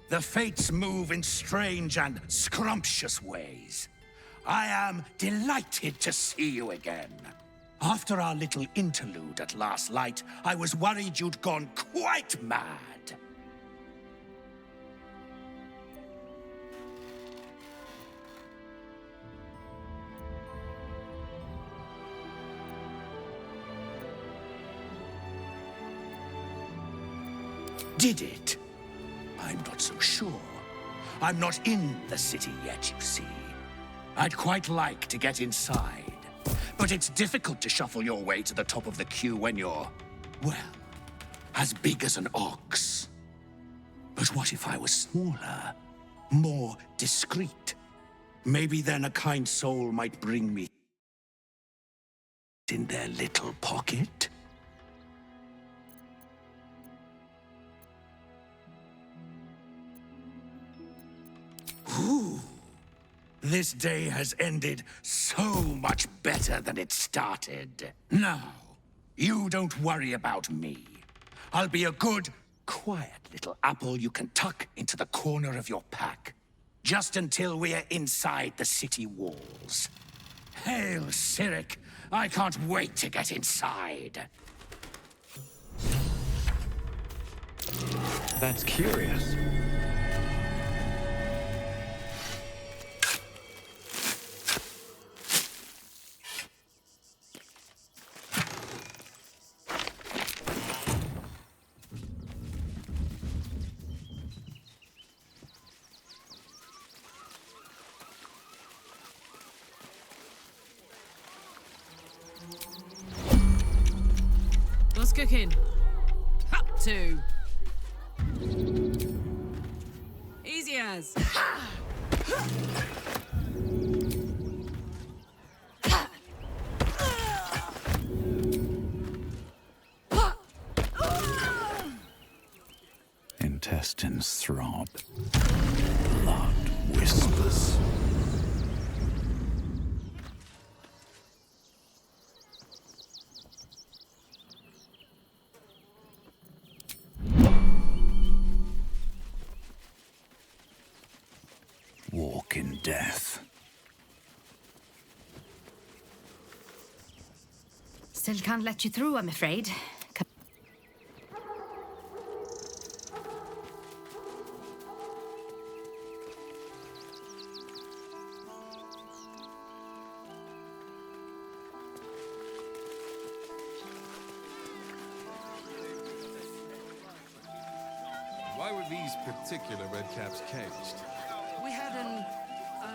The fates move in strange and scrumptious ways. I am delighted to see you again. After our little interlude at last light, I was worried you'd gone quite mad. Did it? I'm not so sure. I'm not in the city yet, you see. I'd quite like to get inside. But it's difficult to shuffle your way to the top of the queue when you're, well, as big as an ox. But what if I was smaller, more discreet? Maybe then a kind soul might bring me in their little pocket. Ooh. This day has ended so much better than it started. Now, you don't worry about me. I'll be a good, quiet little apple you can tuck into the corner of your pack, just until we're inside the city walls. Hail, Cyric! I can't wait to get inside. That's curious. What's cooking? Up to. Easy as. In test. intestines throb. Blood whispers. Walk in death. Still can't let you through, I'm afraid. Why were these particular redcaps caged? We had an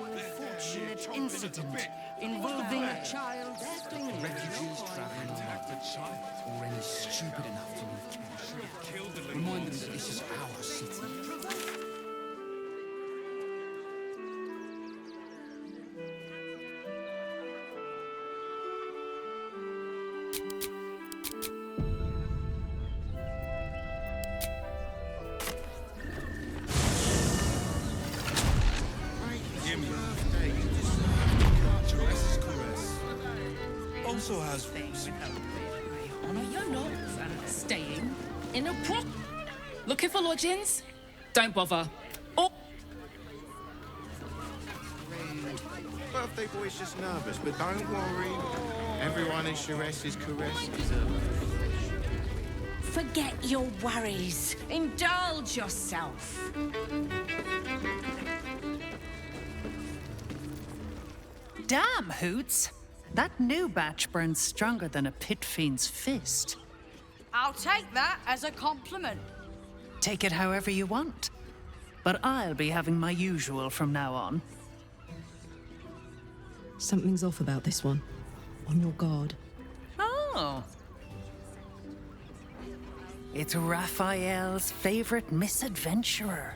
unfortunate incident involving a child's thing. Refugees traveling on a child or any stupid enough to move cash. Remind them that this is our city. Also has Honor, you're not staying in a looking for lodgings? Don't bother. Oh. Birthday boy's just nervous, but don't worry. Everyone in Sharess is caressed. Forget your worries. Indulge yourself. Damn, Hoots! That new batch burns stronger than a pit fiend's fist. I'll take that as a compliment. Take it however you want. But I'll be having my usual from now on. Something's off about this one. On your guard. Oh. It's Raphael's favorite misadventurer.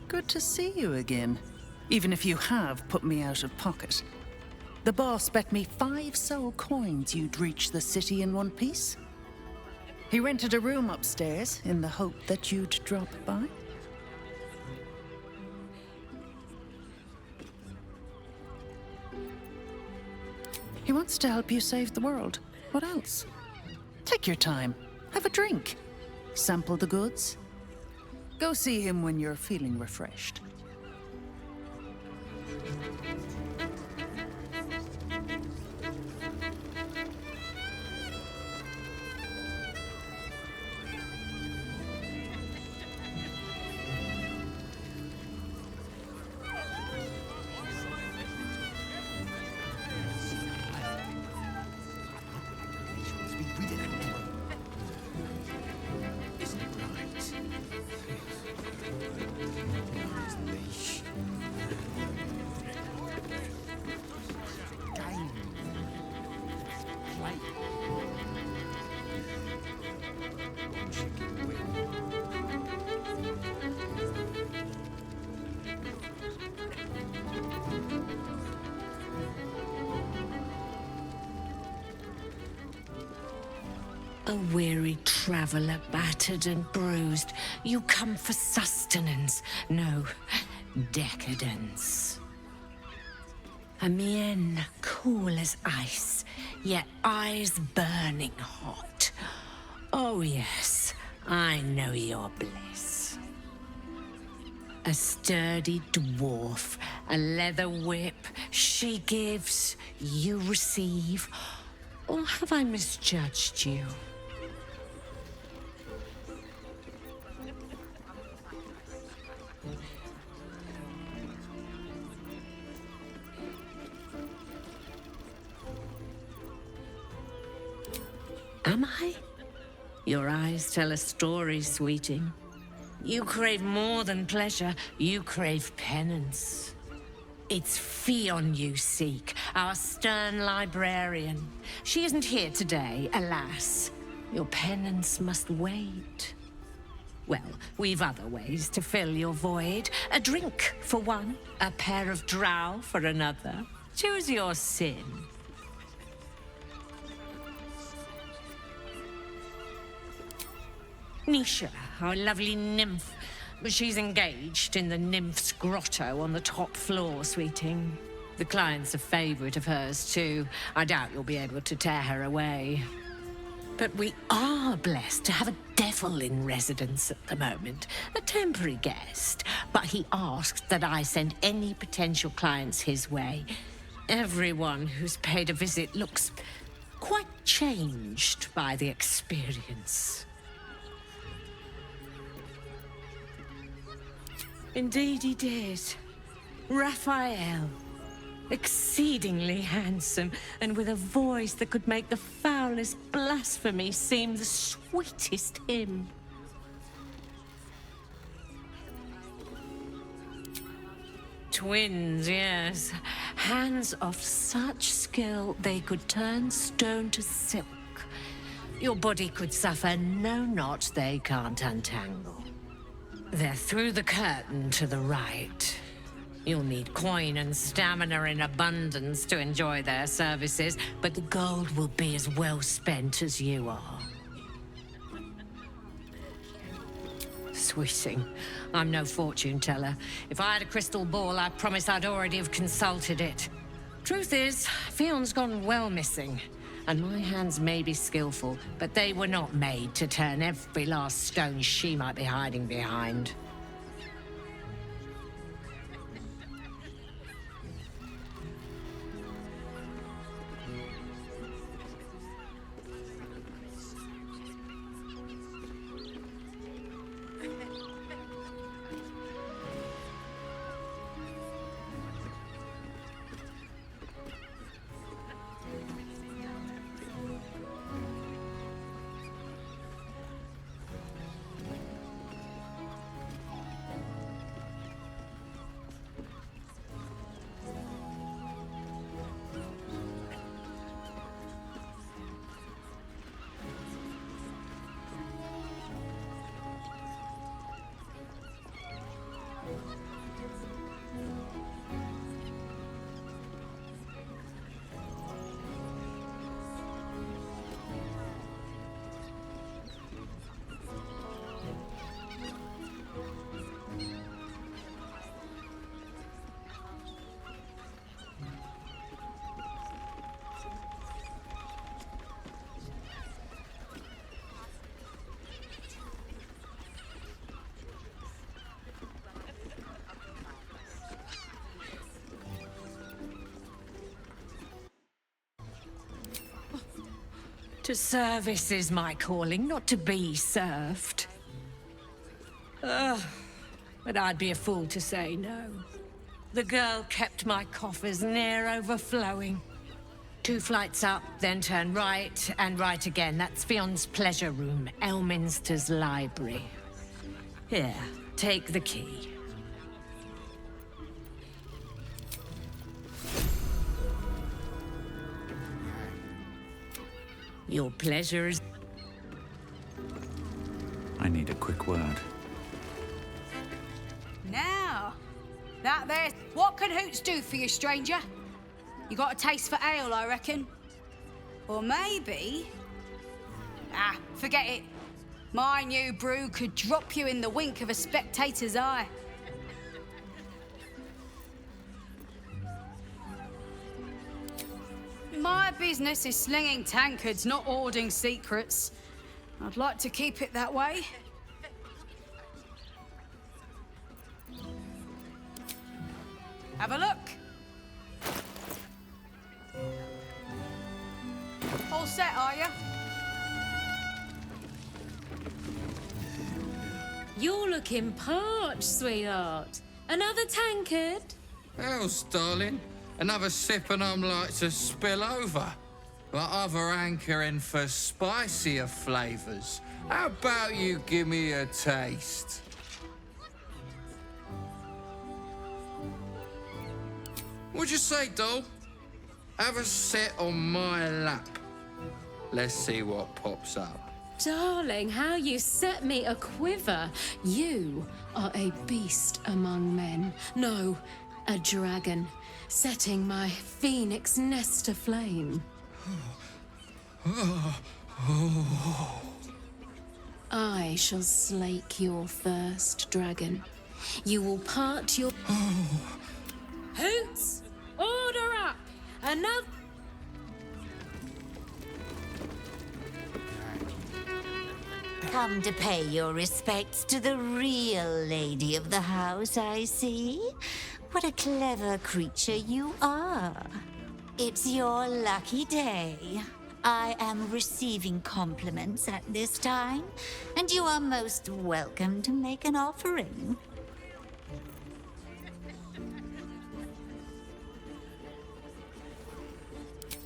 Good to see you again, even if you have put me out of pocket. The boss bet me 5 soul coins you'd reach the city in one piece. He rented a room upstairs in the hope that you'd drop by. He wants to help you save the world. What else? Take your time. Have a drink. Sample the goods. Go see him when you're feeling refreshed. A weary traveller, battered and bruised, you come for sustenance, no, decadence. A mien cool as ice, yet eyes burning hot. Oh yes, I know your bliss. A sturdy dwarf, a leather whip, she gives, you receive. Or have I misjudged you? Am I? Your eyes tell a story, sweeting. You crave more than pleasure, you crave penance. It's Fionn you seek, our stern librarian. She isn't here today, alas. Your penance must wait. Well, we've other ways to fill your void. A drink for one, a pair of drow for another. Choose your sin. Nisha, our lovely nymph, She's engaged in the nymph's grotto on the top floor, sweeting. The client's a favorite of hers, too. I doubt you'll be able to tear her away. But we are blessed to have a devil in residence at the moment. A temporary guest. But he asked that I send any potential clients his way. Everyone who's paid a visit looks quite changed by the experience. Indeed he did. Raphael. Exceedingly handsome, and with a voice that could make the foulest blasphemy seem the sweetest hymn. Twins, yes. Hands of such skill they could turn stone to silk. Your body could suffer no knot they can't untangle. They're through the curtain to the right. You'll need coin and stamina in abundance to enjoy their services, but the gold will be as well spent as you are. Sweeting, I'm no fortune teller. If I had a crystal ball, I promise I'd already have consulted it. Truth is, Fion's gone well missing, and my hands may be skillful, but they were not made to turn every last stone she might be hiding behind. To service is my calling, not to be served. But I'd be a fool to say no. The girl kept my coffers near overflowing. 2 flights up, then turn right, and right again. That's Fion's pleasure room, Elminster's library. Here, take the key. Your pleasure is... I need a quick word. Now, that there... What can Hoots do for you, stranger? You got a taste for ale, I reckon. Or maybe... Ah, forget it. My new brew could drop you in the wink of a spectator's eye. My business is slinging tankards, not hoarding secrets. I'd like to keep it that way. Have a look. All set, are you? You're looking parched, sweetheart. Another tankard? Else, darling. Another sip and I'm like to spill over. But other hankering for spicier flavours. How about you give me a taste? What'd you say, doll? Have a sit on my lap. Let's see what pops up. Darling, how you set me a quiver. You are a beast among men. No, a dragon, setting my phoenix nest aflame. I shall slake your thirst, dragon. You will part your... Hoots! Order up! Another... Come to pay your respects to the real lady of the house, I see. What a clever creature you are. It's your lucky day. I am receiving compliments at this time, and you are most welcome to make an offering.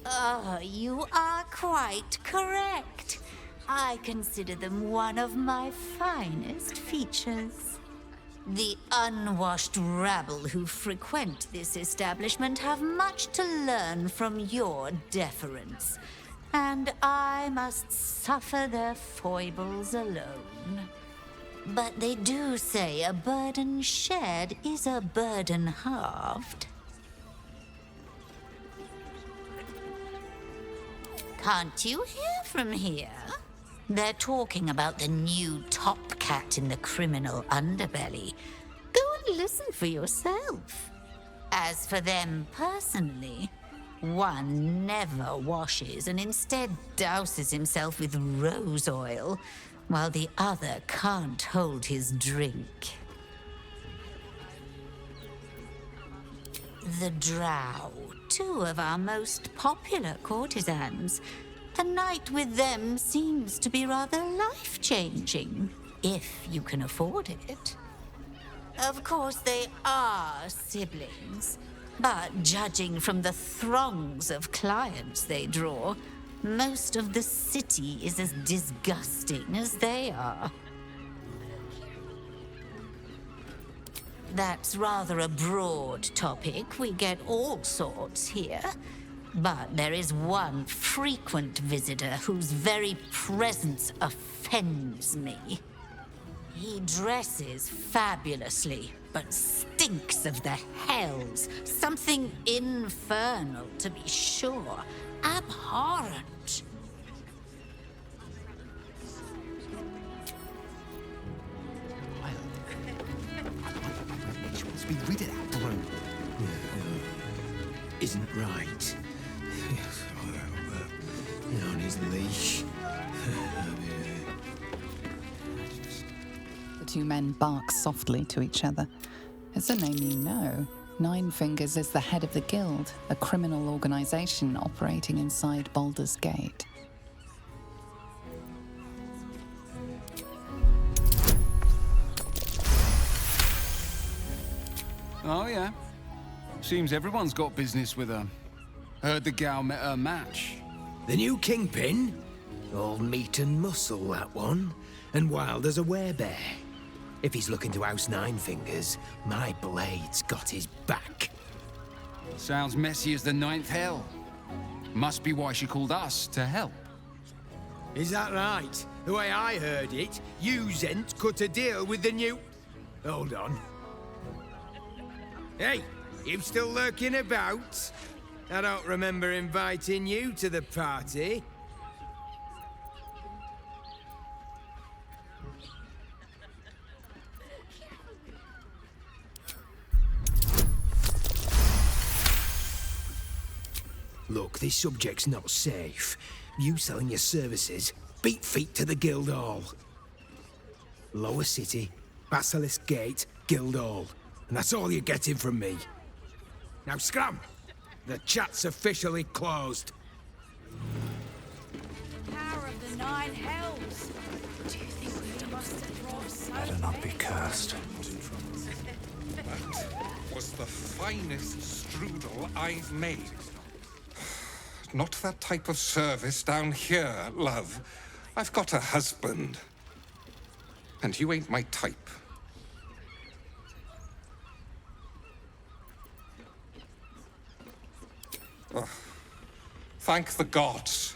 Oh, you are quite correct. I consider them one of my finest features. The unwashed rabble who frequent this establishment have much to learn from your deference, and I must suffer their foibles alone. But they do say a burden shared is a burden halved. Can't you hear from here? They're talking about the new top cat in the criminal underbelly. Go and listen for yourself. As for them personally, one never washes and instead douses himself with rose oil, while the other can't hold his drink. The Drow, two of our most popular courtesans. A night with them seems to be rather life-changing, if you can afford it. Of course, they are siblings, but judging from the throngs of clients they draw, most of the city is as disgusting as they are. That's rather a broad topic. We get all sorts here. But there is one frequent visitor whose very presence offends me. He dresses fabulously, but stinks of the hells. Something infernal, to be sure. Abhorrent. She wants to be rid of that broom. Isn't right. On his leash. The two men bark softly to each other. It's a name you know. Nine Fingers is the head of the guild, a criminal organization operating inside Baldur's Gate. Oh, yeah. Seems everyone's got business with her. Heard the gal met her match. The new kingpin? All meat and muscle, that one. And wild as a werebear. If he's looking to oust Nine Fingers, my blade's got his back. Sounds messy as the ninth hell. Must be why she called us to help. Is that right? The way I heard it, you Zent cut a deal with the new... Hold on. Hey, you still lurking about? I don't remember inviting you to the party. Look, this subject's not safe. You selling your services, beat feet to the Guildhall. Lower City, Basilisk Gate, Guildhall. And that's all you're getting from me. Now scram! The chat's officially closed. Power of the Nine Hells. Do you think we must have brought so Better not be cursed. That was the finest strudel I've made. Not that type of service down here, love. I've got a husband. And you ain't my type. Oh, thank the gods.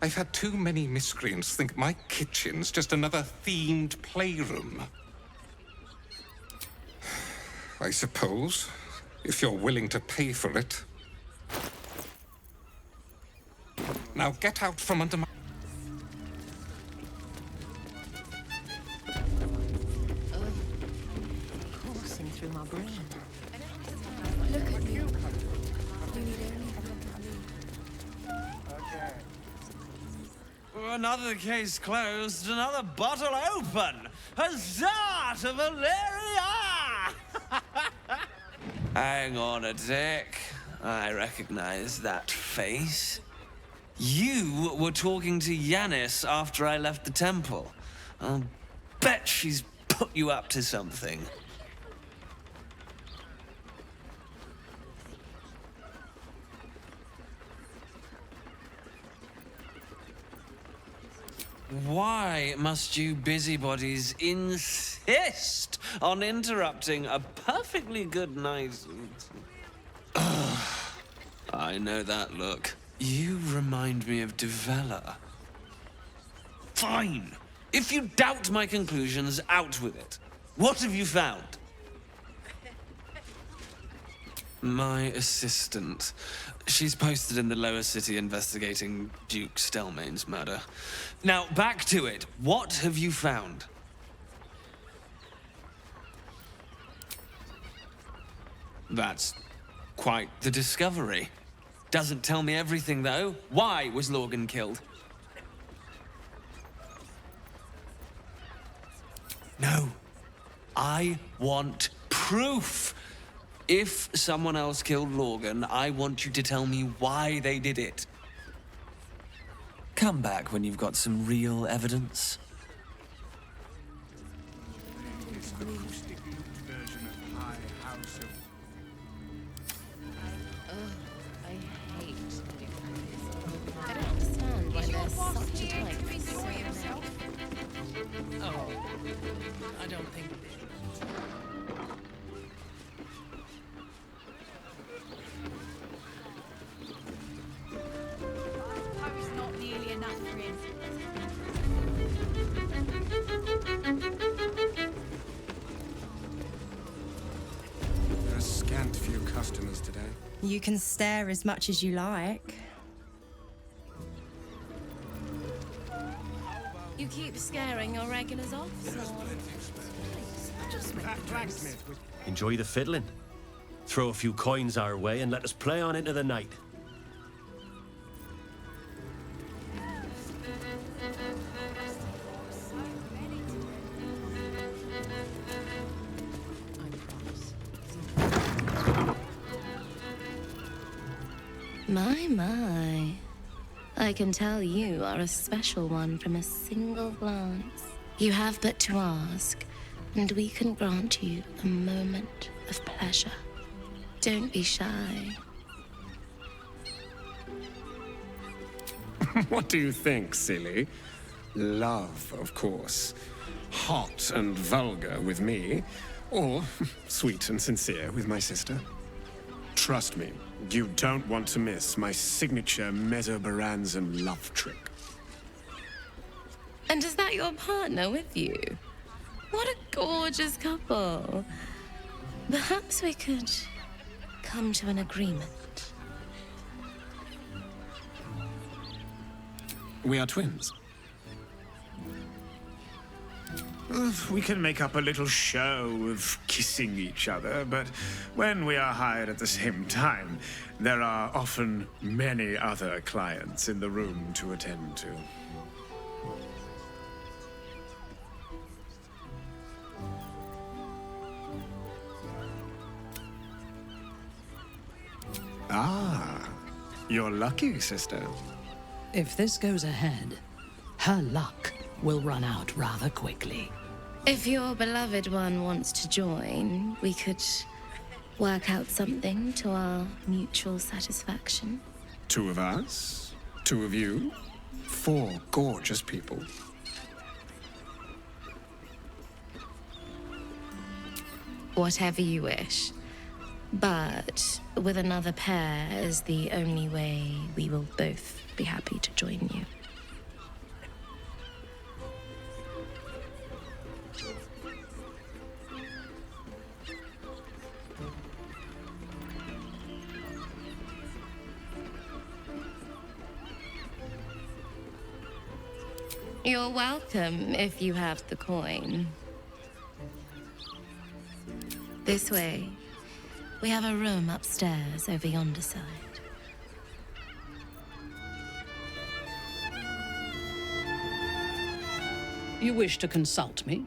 I've had too many miscreants think my kitchen's just another themed playroom. I suppose, if you're willing to pay for it. Now get out from under my... Look at me. Another case closed, another bottle open. Huzzah to Valeria! Hang on a tick. I recognize that face. You were talking to Yanis after I left the temple. I'll bet she's put you up to something. Why must you busybodies insist on interrupting a perfectly good night? I know that look. You remind me of Devella. Fine. If you doubt my conclusions, out with it. What have you found? My assistant. She's posted in the lower city investigating Duke Stelmane's murder. Now, back to it. What have you found? That's quite the discovery. Doesn't tell me everything, though. Why was Lorgan killed? No. I want proof. If someone else killed Lorgan, I want you to tell me why they did it. Come back when you've got some real evidence. This acoustic looped version of High House of... I hate new I don't understand why there's such a type for so many. Oh, I don't think... Not nearly enough for him. There are scant few customers today. You can stare as much as you like. You keep scaring your regulars off, so... Just make the drinks. Enjoy the fiddling. Throw a few coins our way and let us play on into the night. My. I can tell you are a special one from a single glance. You have but to ask, and we can grant you a moment of pleasure. Don't be shy. What do you think, silly? Love, of course. Hot and vulgar with me, or sweet and sincere with my sister. Trust me, you don't want to miss my signature Mesobaranzan love trick. And is that your partner with you? What a gorgeous couple. Perhaps we could come to an agreement. We are twins. We can make up a little show of kissing each other, but when we are hired at the same time, there are often many other clients in the room to attend to. Ah, you're lucky, sister. If this goes ahead, her luck will run out rather quickly. If your beloved one wants to join, we could work out something to our mutual satisfaction. 2 of us, 2 of you, 4 gorgeous people. Whatever you wish. But with another pair is the only way we will both be happy to join you. You're welcome if you have the coin. This way. We have a room upstairs over yonder side. You wish to consult me?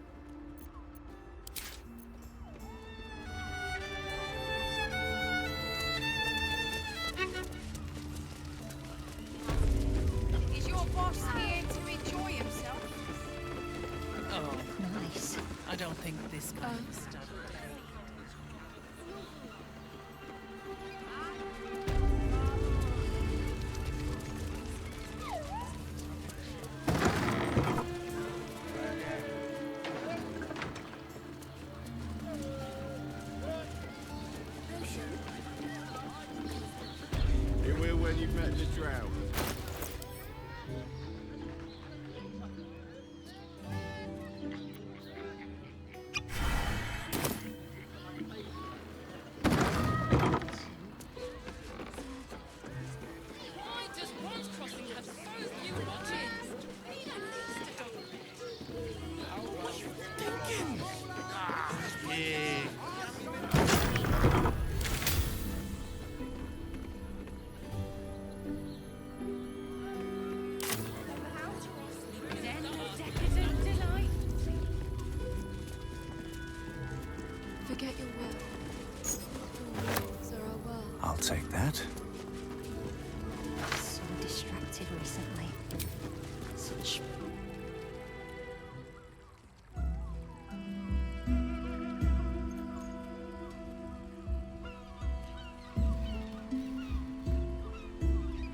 Is your boss here to enjoy himself? Oh, nice. I don't think this kind of stuff. It will when you've met the drought. Why does Bronze Crossing have so few lodges? What are you thinking? Forget your world. The wolves are our world. I'll take that. So distracted recently. Such.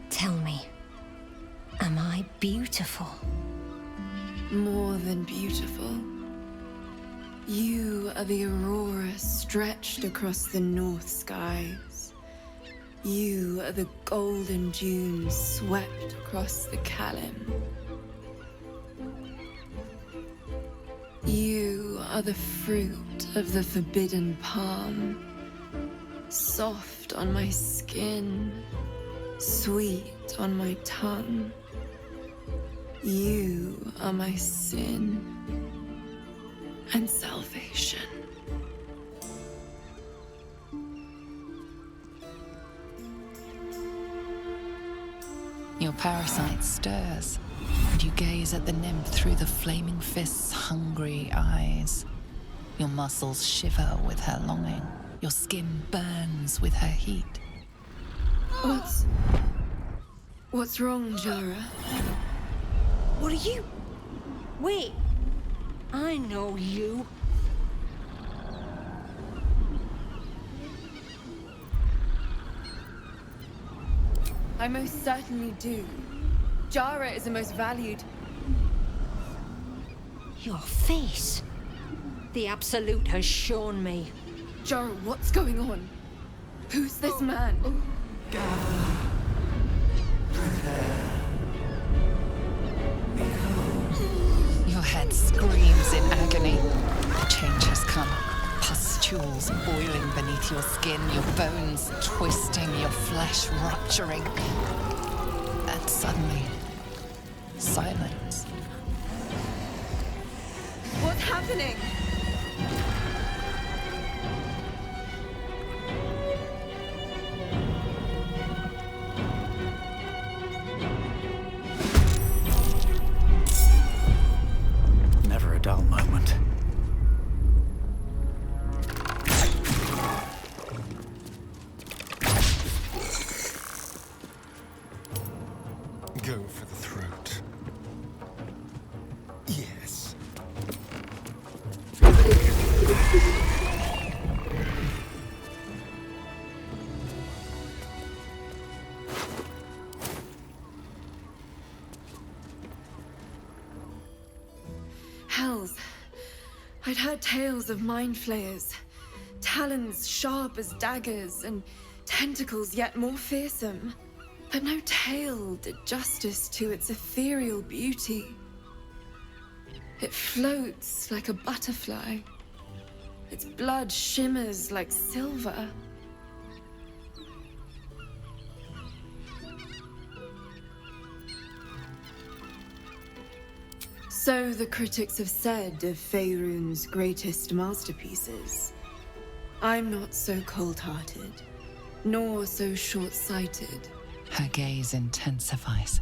Tell me, am I beautiful? More than beautiful. You are the aurora stretched across the north skies. You are the golden dunes swept across the Kalim. You are the fruit of the forbidden palm, soft on my skin, sweet on my tongue. You are my sin and salvation. Your parasite stirs, and you gaze at the nymph through the flaming fist's hungry eyes. Your muscles shiver with her longing. Your skin burns with her heat. What's wrong, Jara? What are you? Wait, I know you. I most certainly do. Jara is the most valued. Your face. The Absolute has shown me. Jara, what's going on? Who's this man? Your head screams in agony. Change has come. Pustules boiling beneath your skin, your bones twisting, your flesh rupturing. And suddenly, silence. What's happening? Never a dull moment. Go for the throat. Yes. Hells. I'd heard tales of mind flayers. Talons sharp as daggers and tentacles yet more fearsome. But no tale did justice to its ethereal beauty. It floats like a butterfly. Its blood shimmers like silver. So the critics have said of Faerun's greatest masterpieces. I'm not so cold-hearted, nor so short-sighted. Her gaze intensifies.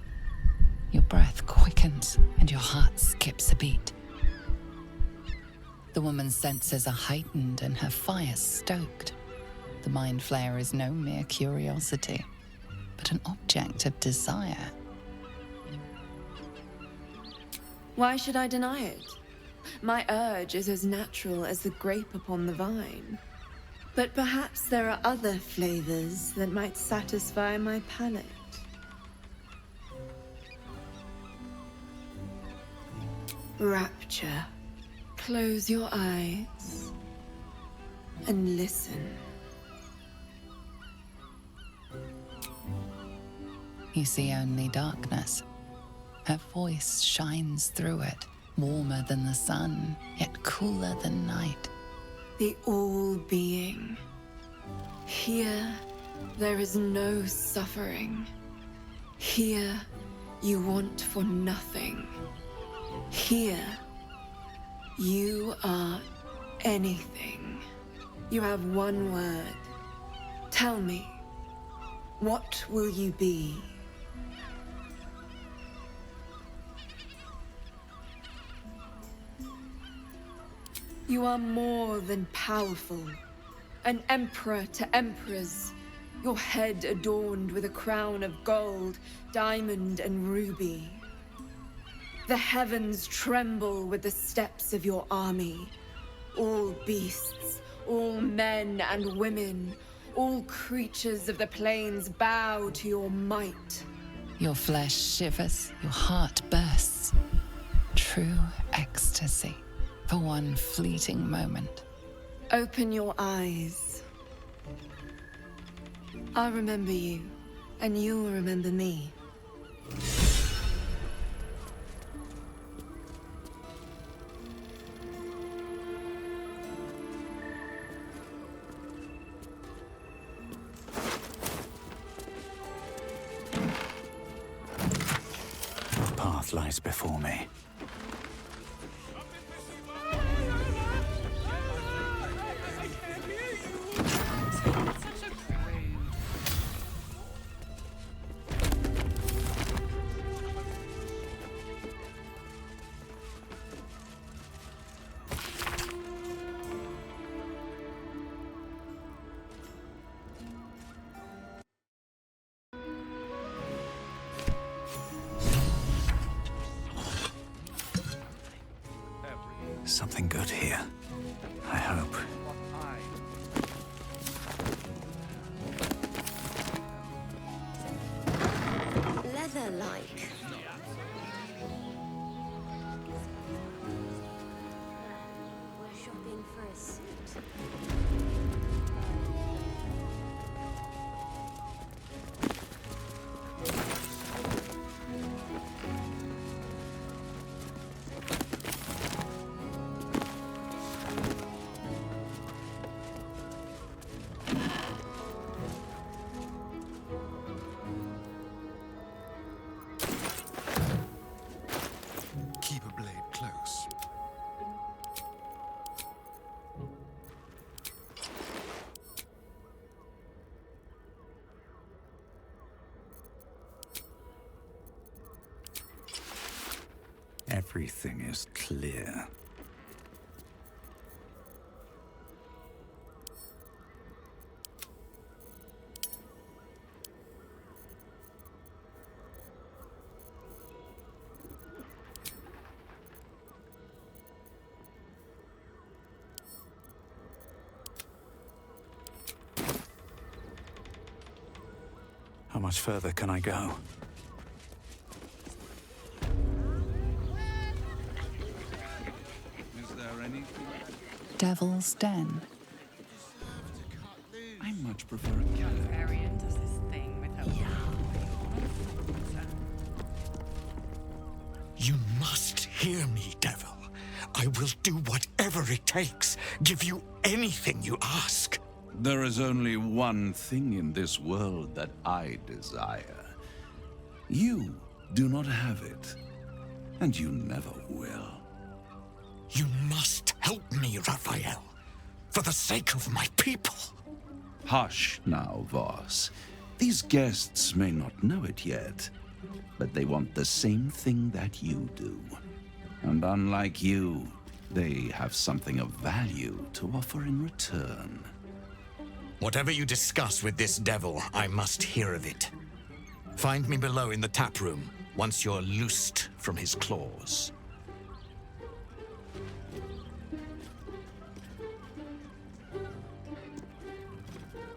Your breath quickens and your heart skips a beat. The woman's senses are heightened and her fire stoked. The mind flayer is no mere curiosity, but an object of desire. Why should I deny it? My urge is as natural as the grape upon the vine. But perhaps there are other flavors that might satisfy my palate. Rapture. Close your eyes and listen. You see only darkness. Her voice shines through it, warmer than the sun, yet cooler than night. The all-being. Here, there is no suffering. Here, you want for nothing. Here, you are anything. You have one word. Tell me, what will you be? You are more than powerful. An emperor to emperors. Your head adorned with a crown of gold, diamond, and ruby. The heavens tremble with the steps of your army. All beasts, all men and women, all creatures of the plains bow to your might. Your flesh shivers, your heart bursts. True ecstasy for one fleeting moment. Open your eyes. I'll remember you, and you'll remember me. The path lies before me. Something good here, I hope. Leather-like. We're shopping for a suit. Keep a blade close. Everything is clear. How much further can I go? Is there anything? Devil's Den. I much prefer a cat. Varian does this thing with her. You must hear me, devil. I will do whatever it takes. Give you anything you ask. There is only one thing in this world that I desire. You do not have it, and you never will. You must help me, Raphael. For the sake of my people. Hush now, Voss. These guests may not know it yet, but they want the same thing that you do. And unlike you, they have something of value to offer in return. Whatever you discuss with this devil, I must hear of it. Find me below in the tap room, once you're loosed from his claws.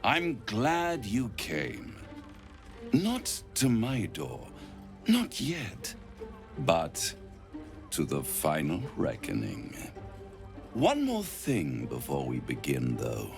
I'm glad you came. Not to my door, not yet, but to the final reckoning. One more thing before we begin, though.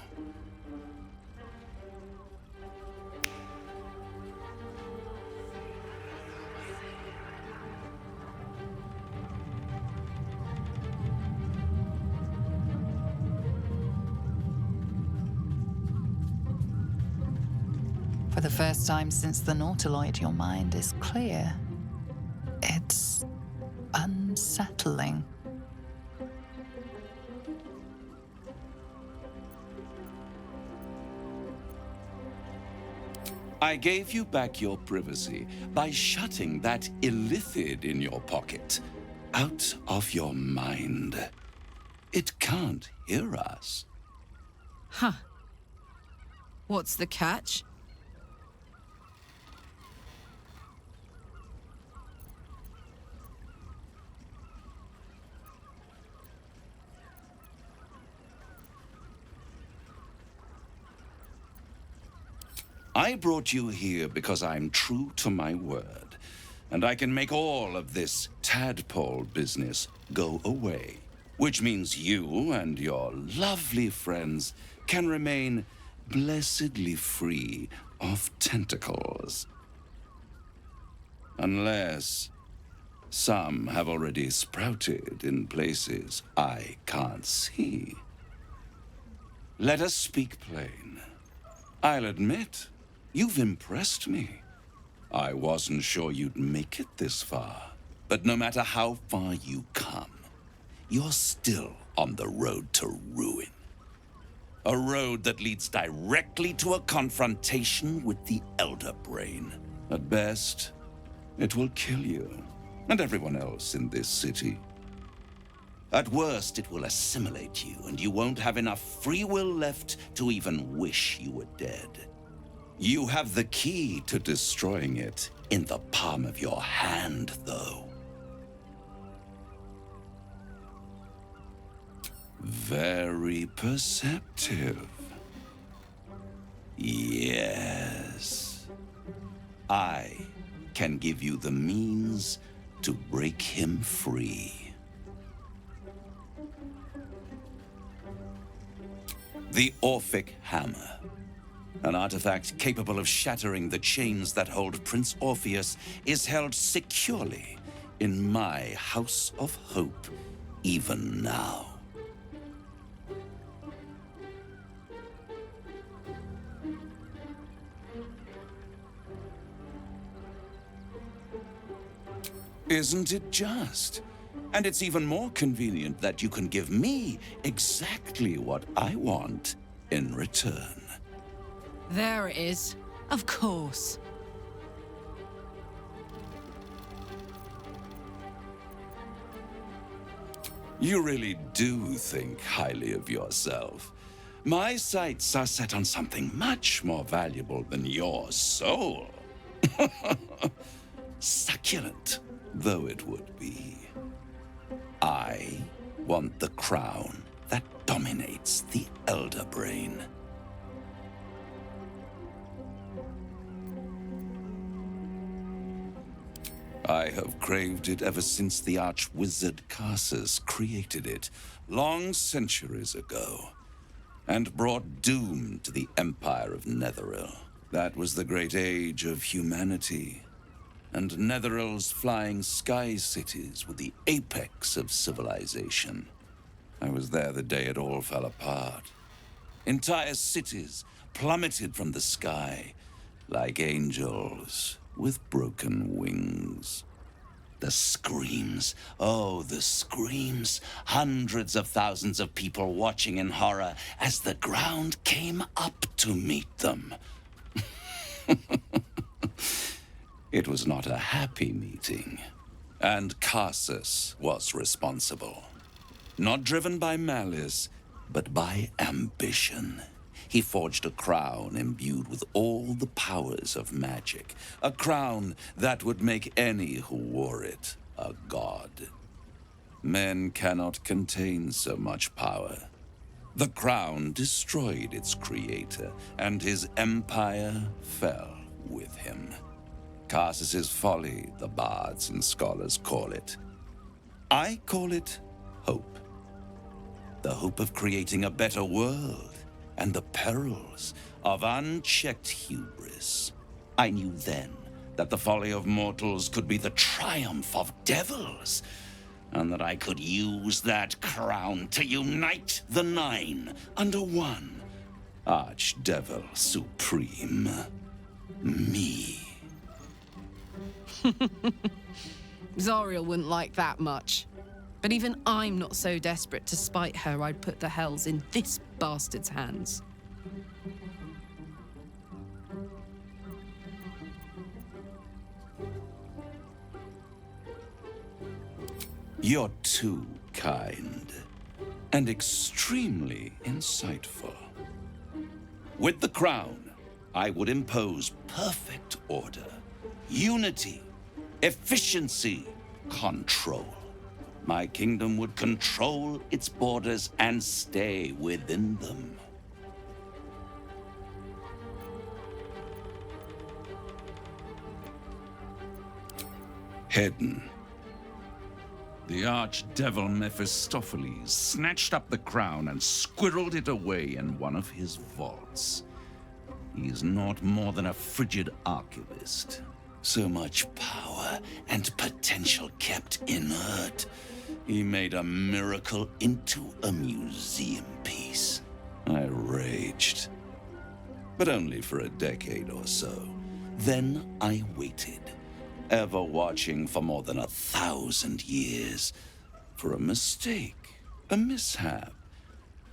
For the first time since the Nautiloid, your mind is clear. It's unsettling. I gave you back your privacy by shutting that illithid in your pocket out of your mind. It can't hear us. Huh. What's the catch? I brought you here because I'm true to my word, and I can make all of this tadpole business go away, which means you and your lovely friends can remain blessedly free of tentacles. Unless some have already sprouted in places I can't see. Let us speak plain. I'll admit, you've impressed me. I wasn't sure you'd make it this far, but no matter how far you come, you're still on the road to ruin. A road that leads directly to a confrontation with the Elder Brain. At best, it will kill you and everyone else in this city. At worst, it will assimilate you, and you won't have enough free will left to even wish you were dead. You have the key to destroying it in the palm of your hand, though. Very perceptive. Yes. I can give you the means to break him free. The Orphic Hammer. An artifact capable of shattering the chains that hold Prince Orpheus is held securely in my House of Hope, even now. Isn't it just? And it's even more convenient that you can give me exactly what I want in return. There it is. Of course. You really do think highly of yourself. My sights are set on something much more valuable than your soul. Succulent though it would be. I want the crown that dominates the Elder Brain. I have craved it ever since the arch-wizard Carsus created it, long centuries ago, and brought doom to the Empire of Netheril. That was the great age of humanity, and Netheril's flying sky cities were the apex of civilization. I was there the day it all fell apart. Entire cities plummeted from the sky like angels with broken wings. The screams. Oh, the screams. Hundreds of thousands of people watching in horror as the ground came up to meet them. It was not a happy meeting. And Carsus was responsible. Not driven by malice, but by ambition. He forged a crown imbued with all the powers of magic. A crown that would make any who wore it a god. Men cannot contain so much power. The crown destroyed its creator, and his empire fell with him. Carsus's folly, the bards and scholars call it. I call it hope. The hope of creating a better world, and the perils of unchecked hubris. I knew then that the folly of mortals could be the triumph of devils, and that I could use that crown to unite the Nine under one Archdevil Supreme. Me. Zariel wouldn't like that much. But even I'm not so desperate to spite her I'd put the hells in this bastard's hands. You're too kind and extremely insightful. With the crown, I would impose perfect order, unity, efficiency, control. My kingdom would control its borders and stay within them. Hidden. The archdevil Mephistopheles snatched up the crown and squirreled it away in one of his vaults. He is not more than a frigid archivist. So much power and potential kept inert. He made a miracle into a museum piece. I raged. But only for a decade or so. Then I waited, ever watching for more than 1,000 years, for a mistake, a mishap,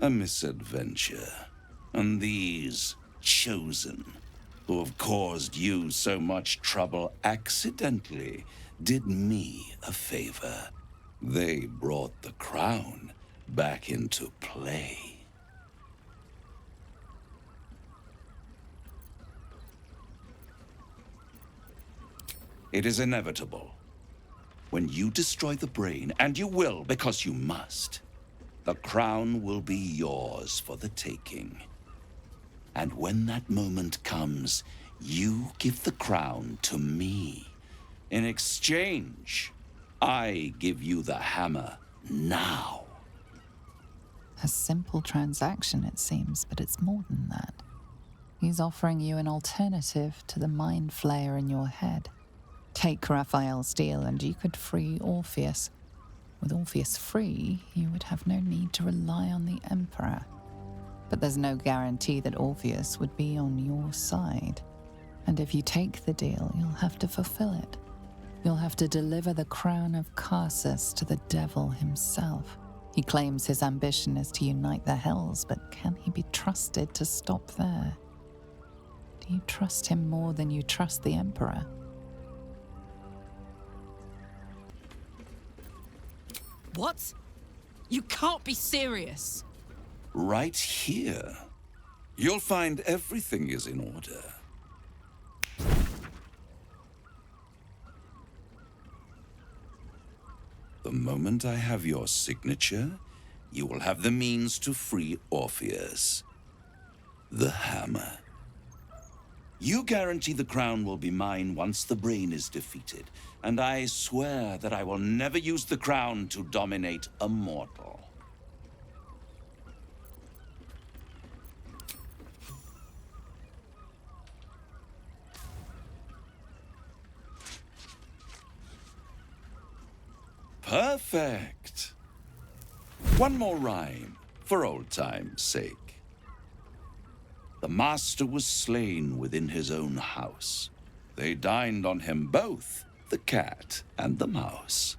a misadventure. And these chosen, who have caused you so much trouble accidentally, did me a favor. They brought the crown back into play. It is inevitable. When you destroy the brain, and you will because you must, the crown will be yours for the taking. And when that moment comes, you give the crown to me. In exchange, I give you the hammer now. A simple transaction, it seems, but it's more than that. He's offering you an alternative to the mind flayer in your head. Take Raphael's deal and you could free Orpheus. With Orpheus free, you would have no need to rely on the Emperor. But there's no guarantee that Orpheus would be on your side. And if you take the deal, you'll have to fulfill it. You'll have to deliver the crown of Carsus to the devil himself. He claims his ambition is to unite the hells, but can he be trusted to stop there? Do you trust him more than you trust the Emperor? What? You can't be serious. Right here. You'll find everything is in order. The moment I have your signature, you will have the means to free Orpheus. The hammer. You guarantee the crown will be mine once the brain is defeated, and I swear that I will never use the crown to dominate a mortal. Perfect. One more rhyme, for old time's sake. The master was slain within his own house. They dined on him both the cat and the mouse.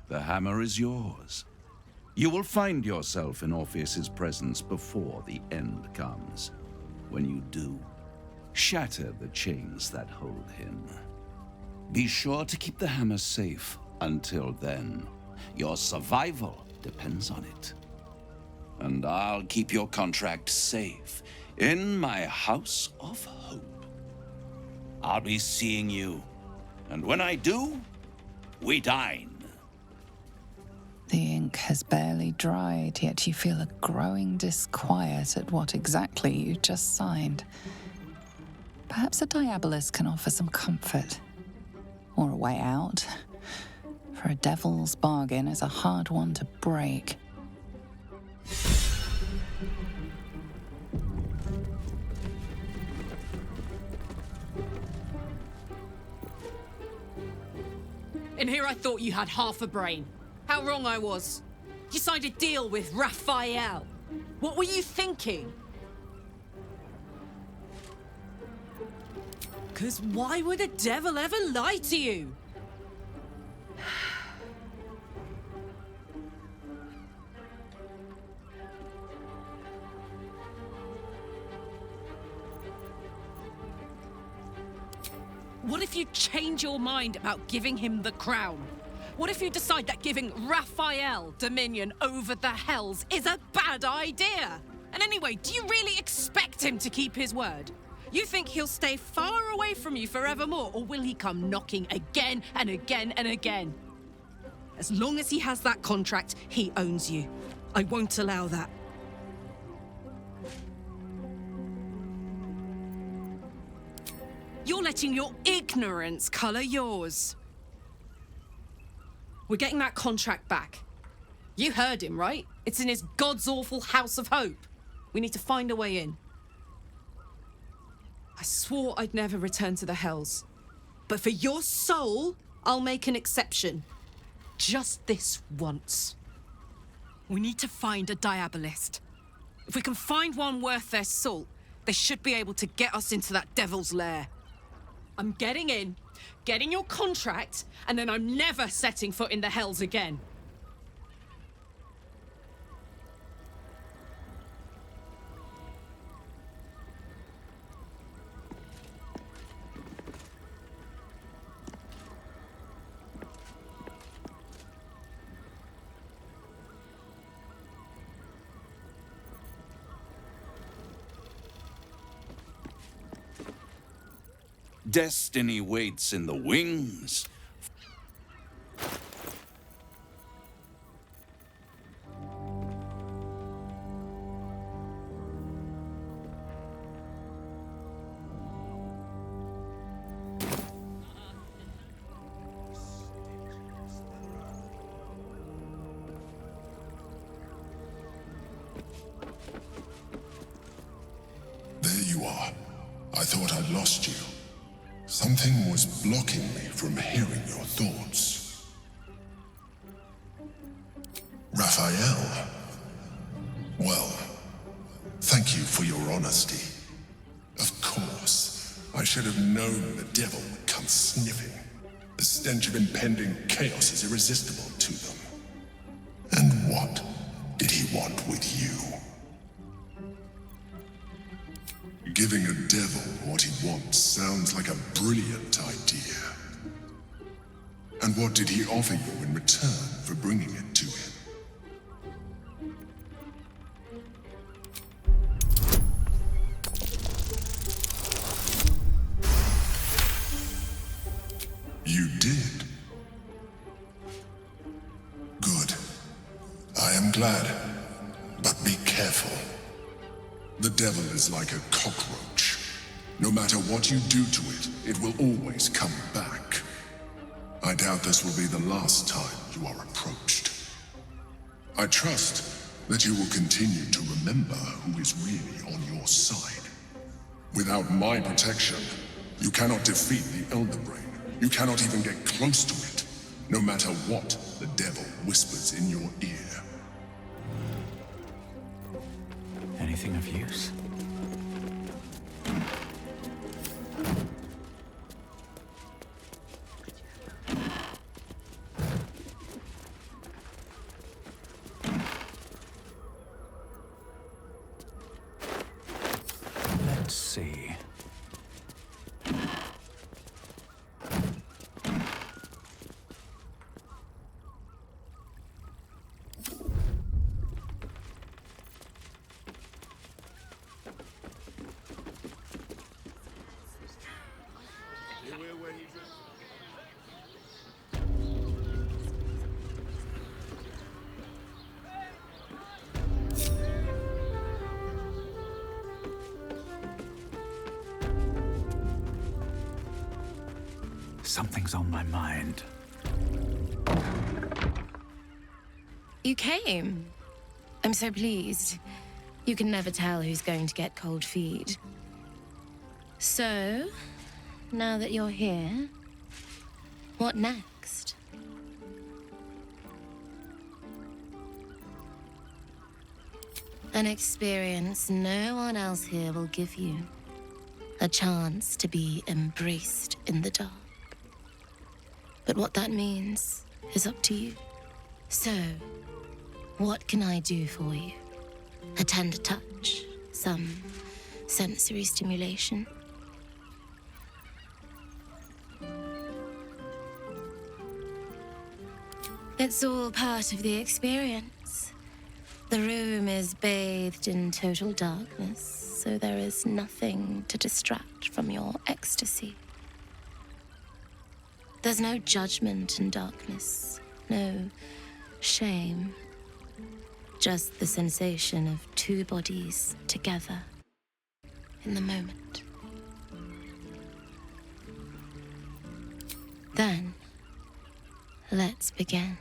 The hammer is yours. You will find yourself in Orpheus's presence before the end comes. When you do, shatter the chains that hold him. Be sure to keep the hammer safe until then. Your survival depends on it. And I'll keep your contract safe in my House of Hope. I'll be seeing you, and when I do, we dine. The ink has barely dried, yet you feel a growing disquiet at what exactly you just signed. Perhaps a diabolist can offer some comfort. Or a way out. For a devil's bargain is a hard one to break. In here I thought you had half a brain. How wrong I was. You signed a deal with Raphael. What were you thinking? Because why would a devil ever lie to you? What if you change your mind about giving him the crown? What if you decide that giving Raphael dominion over the Hells is a bad idea? And anyway, do you really expect him to keep his word? You think he'll stay far away from you forevermore, or will he come knocking again and again and again? As long as he has that contract, he owns you. I won't allow that. You're letting your ignorance color yours. We're getting that contract back. You heard him, right? It's in his God's awful House of Hope. We need to find a way in. I swore I'd never return to the Hells. But for your soul, I'll make an exception. Just this once. We need to find a diabolist. If we can find one worth their salt, they should be able to get us into that devil's lair. I'm getting in, getting your contract, and then I'm never setting foot in the Hells again. Destiny waits in the wings. There you are. I thought I'd lost you. Something was blocking me from hearing your thoughts. Raphael. Well, thank you for your honesty. Of course, I should have known the devil would come sniffing. The stench of impending chaos is irresistible to them. And what did he want with you? Giving a devil what he wants sounds like a brilliant idea. And what did he offer you in return for bringing it to him? You did. Good. I am glad. But be careful. The devil is like a cockroach. No matter what you do to it, it will always come back. I doubt this will be the last time you are approached. I trust that you will continue to remember who is really on your side. Without my protection, you cannot defeat the Elder Brain. You cannot even get close to it, no matter what the devil whispers in your ear. Anything of use? see. Something's on my mind. You came. I'm so pleased. You can never tell who's going to get cold feet. So, now that you're here, what next? An experience no one else here will give you. A chance to be embraced in the dark. But what that means is up to you. So, what can I do for you? A tender touch? Some sensory stimulation? It's all part of the experience. The room is bathed in total darkness, so there is nothing to distract from your ecstasy. There's no judgment in darkness, no shame. Just the sensation of two bodies together in the moment. Then, let's begin.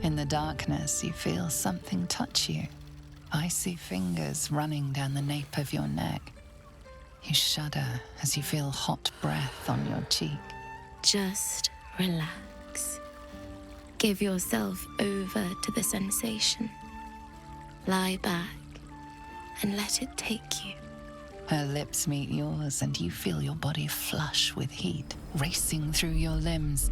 In the darkness, you feel something touch you. Icy fingers running down the nape of your neck. You shudder as you feel hot breath on your cheek. Just relax. Give yourself over to the sensation. Lie back and let it take you. Her lips meet yours and you feel your body flush with heat, racing through your limbs,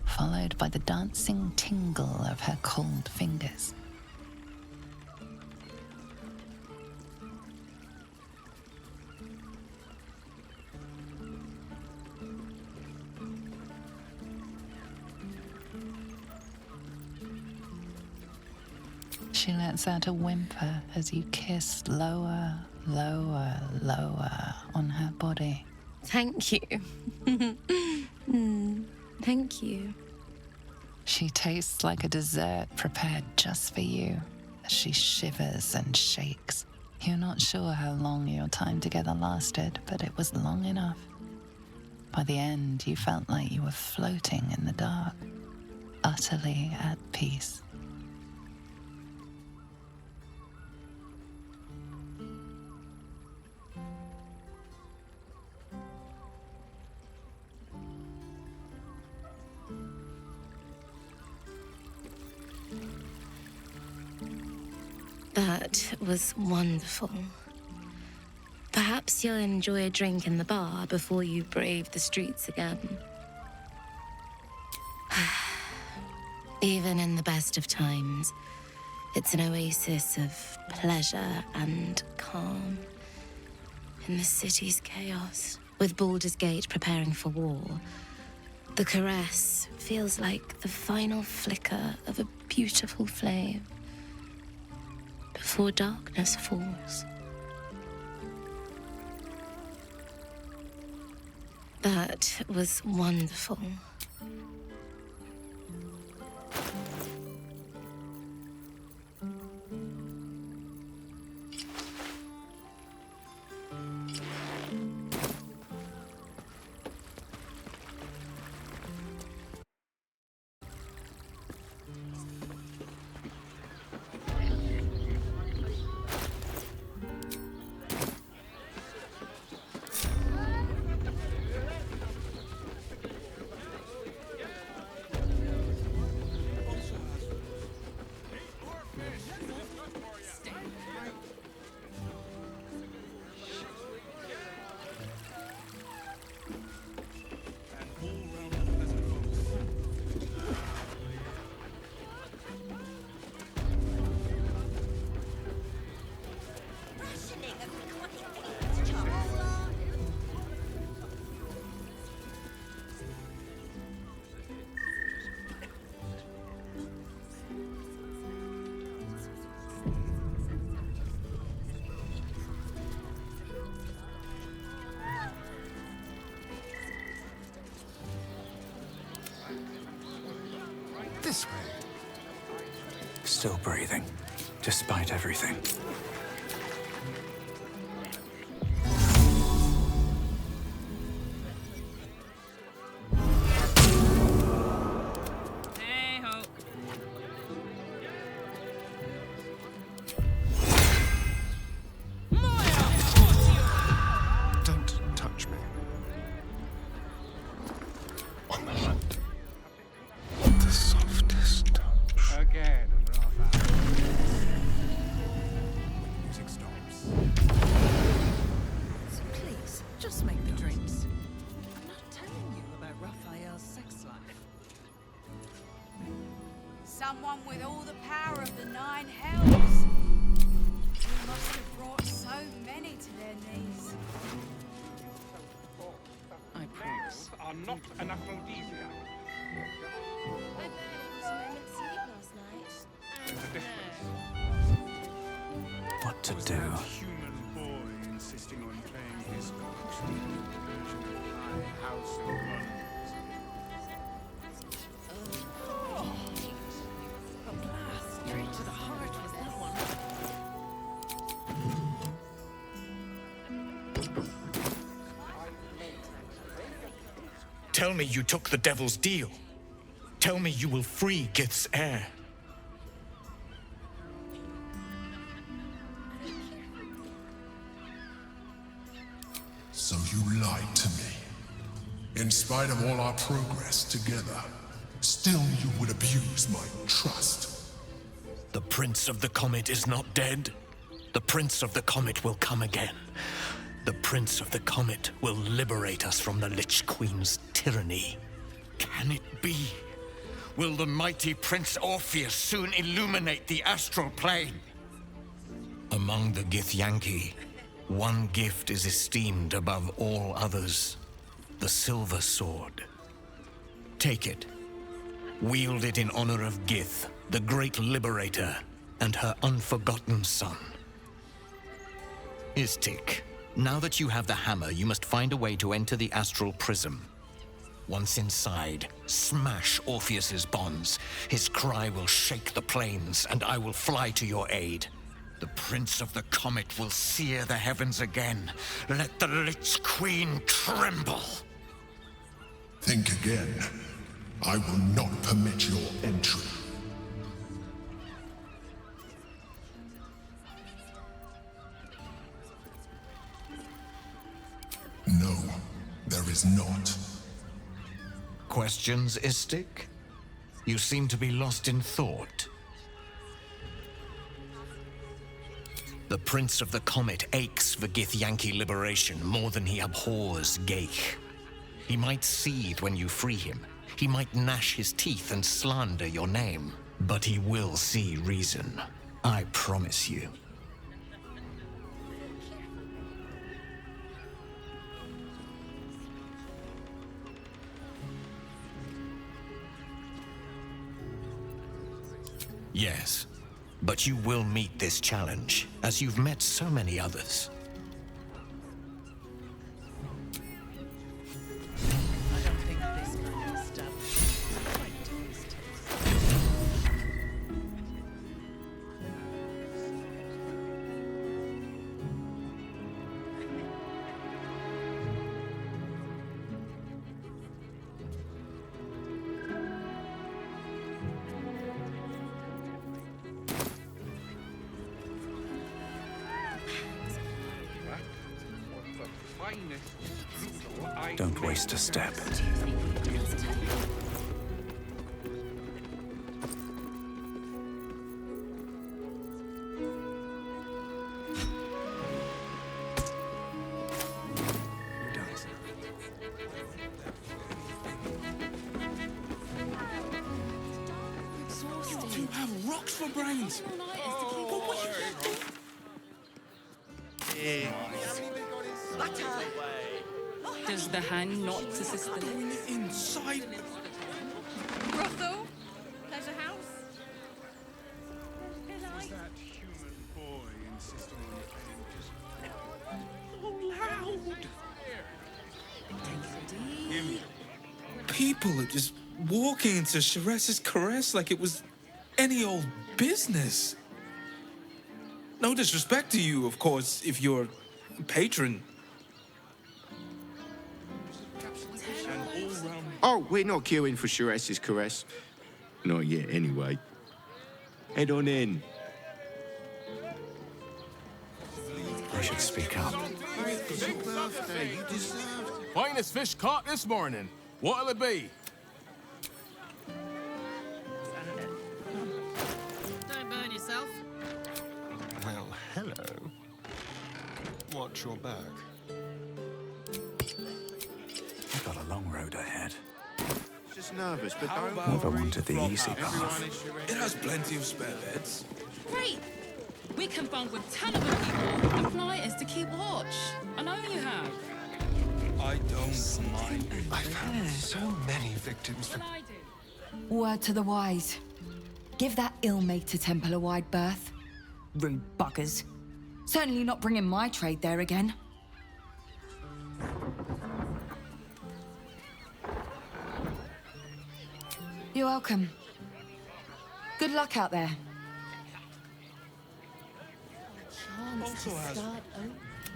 followed by the dancing tingle of her cold fingers. She lets out a whimper as you kiss lower, lower, lower on her body. Thank you. Thank you. She tastes like a dessert prepared just for you as she shivers and shakes. You're not sure how long your time together lasted, but it was long enough. By the end, you felt like you were floating in the dark, utterly at peace. That was wonderful. Perhaps you'll enjoy a drink in the bar before you brave the streets again. Even in the best of times, it's an oasis of pleasure and calm. In the city's chaos, with Baldur's Gate preparing for war, the caress feels like the final flicker of a beautiful flame before darkness falls. That was wonderful. Still breathing, despite everything. Hey-ho. Don't touch me. On the hand. The softest touch. Again, music stops. So please, just make the drinks. I'm not telling you about Raphael's sex life. Someone with all the power of the 9 hells. You must have brought so many to their knees. I promise. Are not an aphrodisiac. I barely got a moment's sleep last night. There's a difference. What to do? Human boy insisting on playing his costume version of my house of wonders. A blast straight to the heart was that one. Tell me you took the devil's deal. Tell me you will free Gith's heir. So you lied to me. In spite of all our progress together, still you would abuse my trust. The Prince of the Comet is not dead. The Prince of the Comet will come again. The Prince of the Comet will liberate us from the Lich Queen's tyranny. Can it be? Will the mighty Prince Orpheus soon illuminate the astral plane? Among the Githyanki, one gift is esteemed above all others: the Silver Sword. Take it. Wield it in honor of Gith, the great liberator, and her unforgotten son. Istik, now that you have the hammer, you must find a way to enter the astral prism. Once inside, smash Orpheus's bonds. His cry will shake the plains, and I will fly to your aid. The Prince of the Comet will sear the heavens again. Let the Lich Queen tremble. Think again. I will not permit your entry. No, there is not. Questions, Istik? You seem to be lost in thought. The Prince of the Comet aches for Githyanki liberation more than he abhors Geich. He might seethe when you free him. He might gnash his teeth and slander your name. But he will see reason. I promise you. Yes, but you will meet this challenge, as you've met so many others. I don't think this kind of stuff is quite to his taste. Don't waste a step. You have rocks for brains. Does the hand not assist the Going inside. brothel? Pleasure house? Was that human boy insisting on playing his... So loud! People are just walking into Sharesa's caress like it was any old business. No disrespect to you, of course, if you're a patron. Oh, we're not queuing for Sures's caress. Not yet, anyway. Head on in. I should speak up. Finest fish caught this morning. What'll it be? Don't burn yourself. Well, hello. Watch your back. I've got a long road ahead. Just nervous, but don't Never wanted the easy path. It has plenty of spare beds. Great! We can bond with 10 other people and flighters to keep watch. I know you have. I don't mind. I've had so many victims for... Word to the wise. Give that ill-mated temple a wide berth. Rude buggers. Certainly not bringing my trade there again. You're welcome. Good luck out there.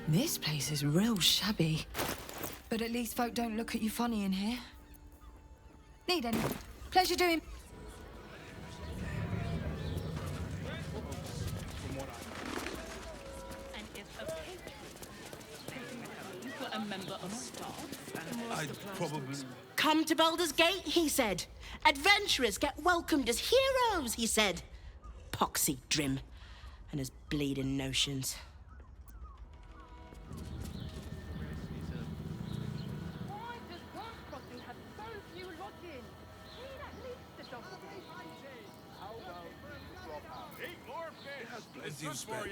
This place is real shabby. But at least folk don't look at you funny in here. Need any? Pleasure doing. A member of staff. I'd probably... Come to Baldur's Gate, he said. Adventurers get welcomed as heroes, he said. Poxy Drim and his bleeding notions.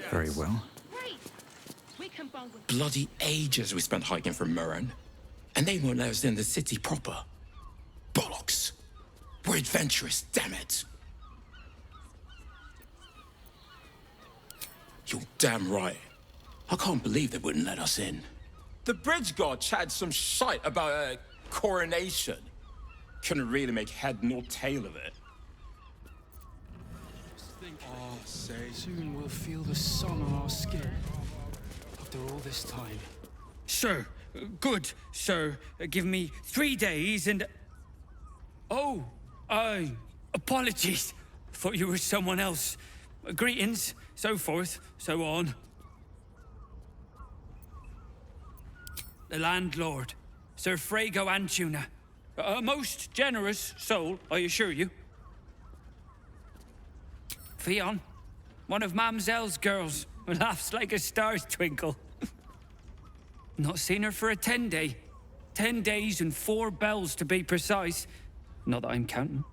Very well. Bloody ages we spent hiking from Murren. And they won't let us in the city proper. Bollocks! We're adventurous, damn it! You're damn right. I can't believe they wouldn't let us in. The bridge god chatted some shite about a coronation. Couldn't really make head nor tail of it. Oh, say. Soon we'll feel the sun on our skin. After all this time. Sir, good, sir. Give me 3 days and... Oh, apologies. Thought you were someone else. Greetings, so forth, so on. The landlord, Sir Fraygo Antuna. A most generous soul, I assure you. Fionn, one of Mamselle's girls, who laughs like a star's twinkle. Not seen her for a 10-day. 10 days and 4 bells to be precise. Not that I'm counting.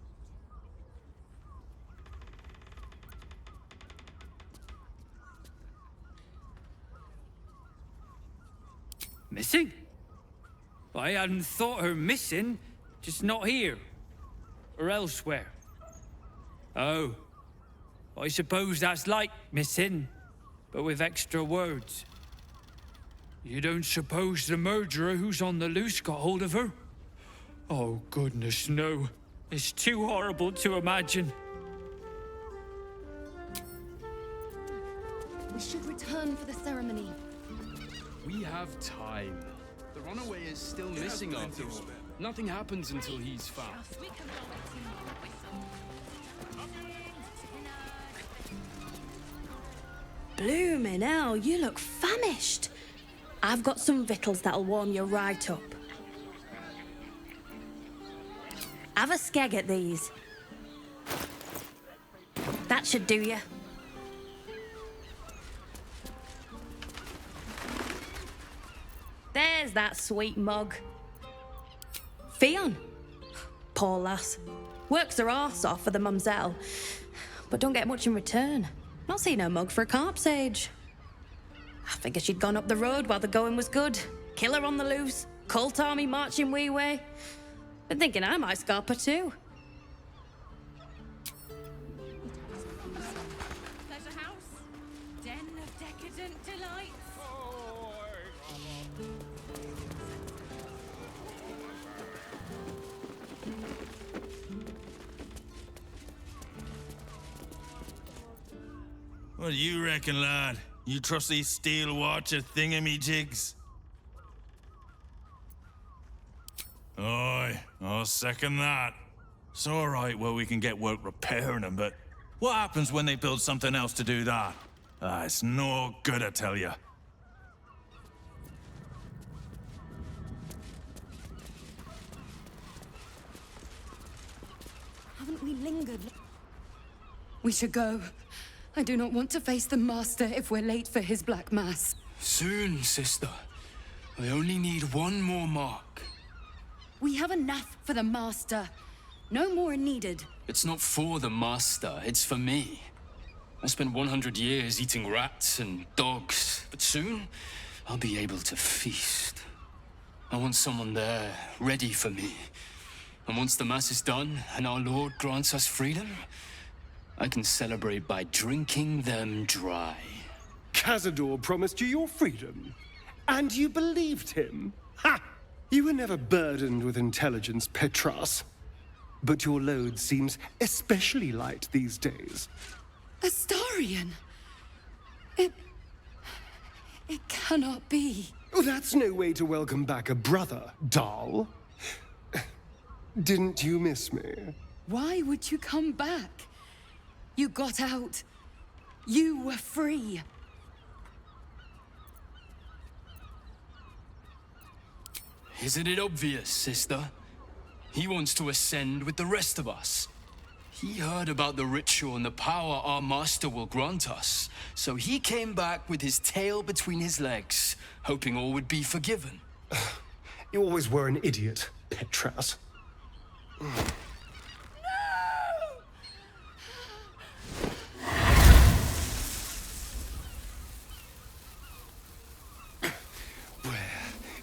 Missing? I hadn't thought her missing, just not here. Or elsewhere. Oh. I suppose that's like missing, but with extra words. You don't suppose the murderer who's on the loose got hold of her? Oh, goodness, no. It's too horrible to imagine. We should return for the ceremony. We have time. The runaway is still missing after all. Nothing happens until he's found. Bloomin' hell, you look famished. I've got some victuals that'll warm you right up. Have a skeg at these. That should do you. There's that sweet mug. Fionn. Poor lass. Works her arse off for the mumselle, but don't get much in return. Not seen her mug for a carp's age. I figured she'd gone up the road while the going was good. Killer on the loose, cult army marching wee way. Been thinking I might scarp her too. Pleasure house, den of decadent delights. What do you reckon, lad? You trust these steel watcher thingamajigs? Aye, I'll second that. It's alright where we can get work repairing them, but what happens when they build something else to do that? It's no good, I tell you. Haven't we lingered? We should go. I do not want to face the Master if we're late for his Black Mass. Soon, sister. I only need one more mark. We have enough for the Master. No more are needed. It's not for the Master, it's for me. I spent 100 years eating rats and dogs, but soon I'll be able to feast. I want someone there, ready for me. And once the Mass is done and our Lord grants us freedom, I can celebrate by drinking them dry. Cazador promised you your freedom, and you believed him? Ha! You were never burdened with intelligence, Petras. But your load seems especially light these days. Astarion? It cannot be. Oh, that's no way to welcome back a brother, doll. Didn't you miss me? Why would you come back? You got out. You were free. Isn't it obvious, sister? He wants to ascend with the rest of us. He heard about the ritual and the power our master will grant us, so he came back with his tail between his legs, hoping all would be forgiven. You always were an idiot, Petras.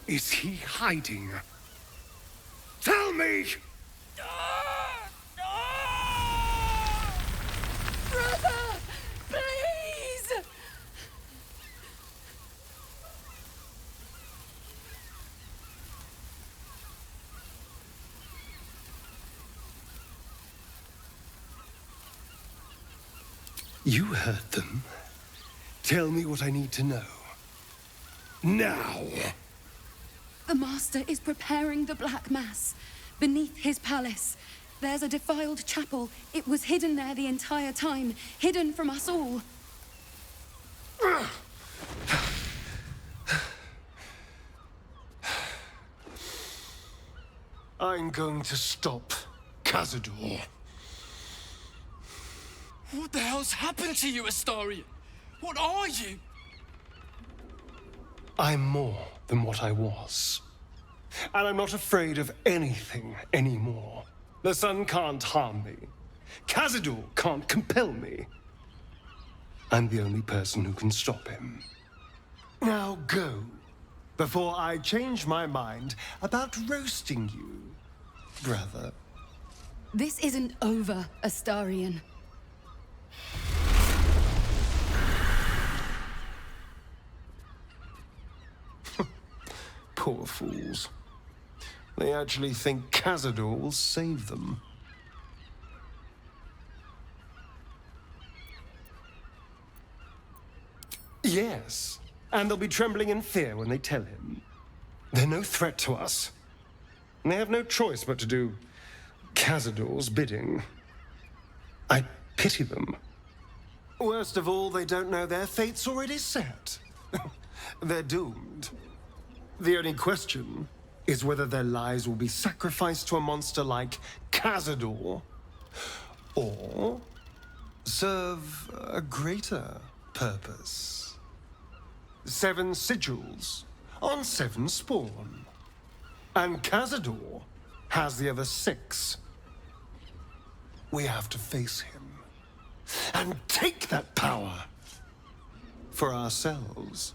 Is he hiding? Tell me! Brother! Please! You heard them. Tell me what I need to know. Now! The Master is preparing the Black Mass. Beneath his palace, there's a defiled chapel. It was hidden there the entire time, hidden from us all. I'm going to stop Cazador. What the hell's happened to you, Astarion? What are you? I'm more than what I was. And I'm not afraid of anything anymore. The sun can't harm me. Cazador can't compel me. I'm the only person who can stop him. Now go, before I change my mind about roasting you, brother. This isn't over, Astarion. Poor fools. They actually think Cazador will save them. Yes, and they'll be trembling in fear when they tell him. They're no threat to us. And they have no choice but to do Cazador's bidding. I pity them. Worst of all, they don't know their fate's already set. They're doomed. The only question is whether their lives will be sacrificed to a monster like Cazador, or serve a greater purpose. 7 sigils on 7 spawn. And Cazador has the other 6. We have to face him and take that power for ourselves.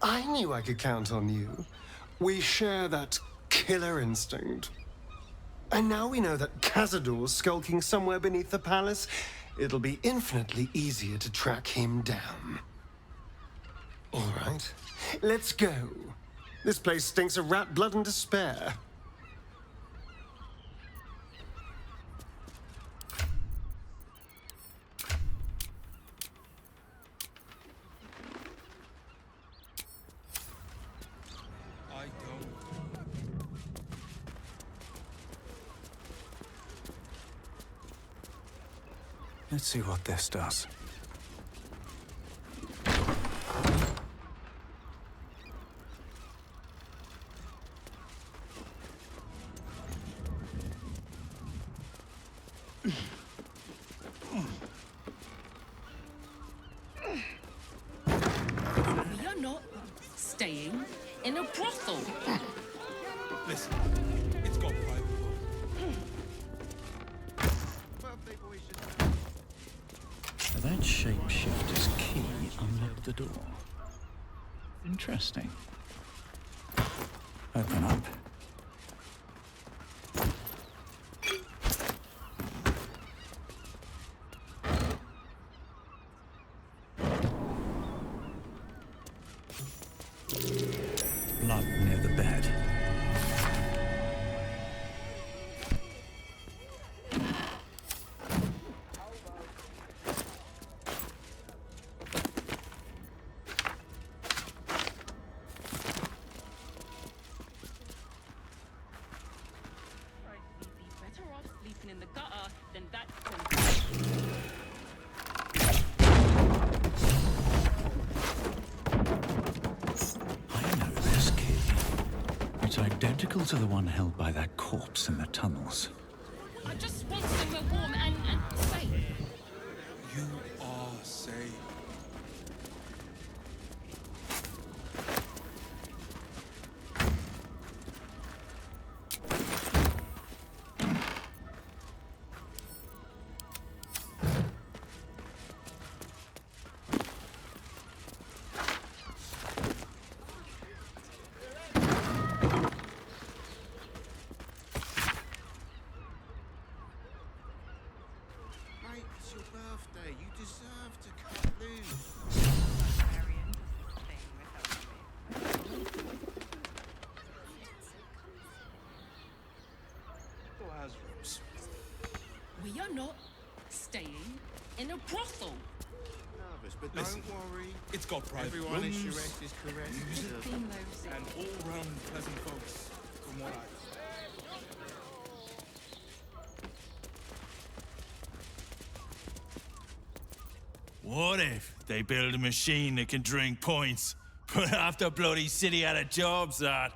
I knew I could count on you. We share that killer instinct. And now we know that Cazador's skulking somewhere beneath the palace. It'll be infinitely easier to track him down. All right, let's go. This place stinks of rat blood and despair. Let's see what this does. You're not staying in a brothel. Listen, it's got private. That shapeshifter's key unlocked the door. Interesting. Open up. Blood near the bed. Better off sleeping in the gutter than that. I know this key. It's identical to the one held by that corpse in the tunnels. I just want somewhere warm and safe. You are safe. Mate, it's your birthday. You deserve to cut loose. We are not staying in a brothel. Nervous, but Listen, don't worry. it's got private Everyone rooms, is caressed is caressed. and all-round pleasant folks, from what I... What if they build a machine that can drink points, but half the bloody city out of jobs, that?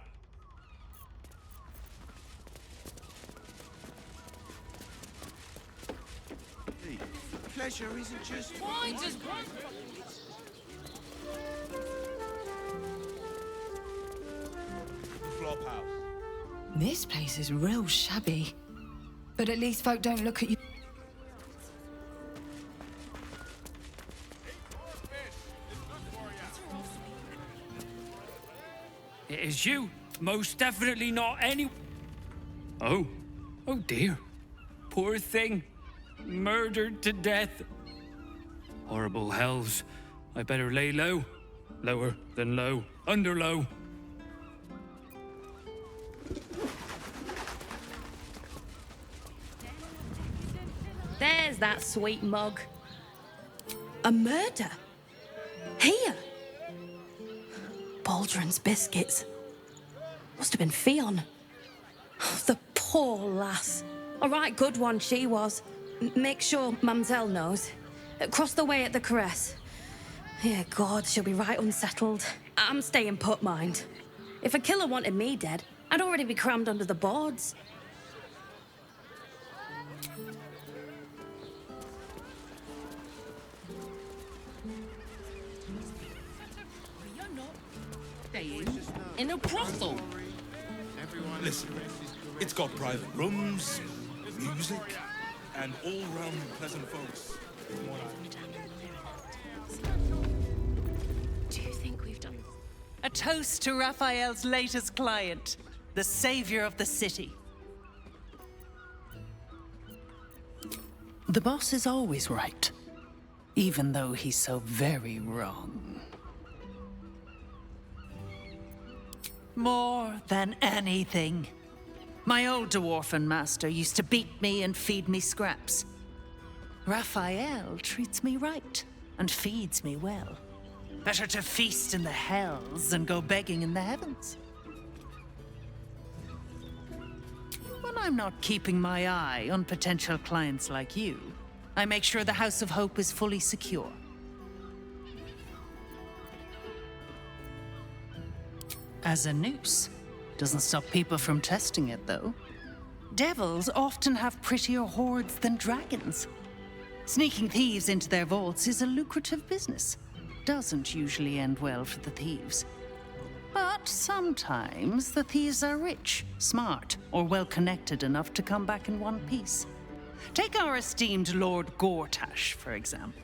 Hey, pleasure isn't just... Why does one... Flophouse. This place is real shabby. But at least folk don't look at you. It is you. Most definitely not any... Oh. Oh dear. Poor thing. Murdered to death. Horrible hells. I better lay low. Lower than low. Under low. There's that sweet mug. A murder? Here? Baldrin's biscuits. Must have been Fionn. Oh, the poor lass. A right good one she was. Make sure Mamselle knows. Across the way at the caress. Yeah, God, she'll be right unsettled. I'm staying put, mind. If a killer wanted me dead, I'd already be crammed under the boards. We are not staying in a brothel. Listen, it's got private rooms, music, and all-round pleasant folks, from what I... Do you think we've done... A toast to Raphael's latest client, the savior of the city. The boss is always right, even though he's so very wrong. More than anything. My old dwarfen master used to beat me and feed me scraps. Raphael treats me right and feeds me well. Better to feast in the hells than go begging in the heavens. When I'm not keeping my eye on potential clients like you, I make sure the House of Hope is fully secure. As a noose. Doesn't stop people from testing it, though. Devils often have prettier hordes than dragons. Sneaking thieves into their vaults is a lucrative business. Doesn't usually end well for the thieves. But sometimes the thieves are rich, smart, or well-connected enough to come back in one piece. Take our esteemed Lord Gortash, for example.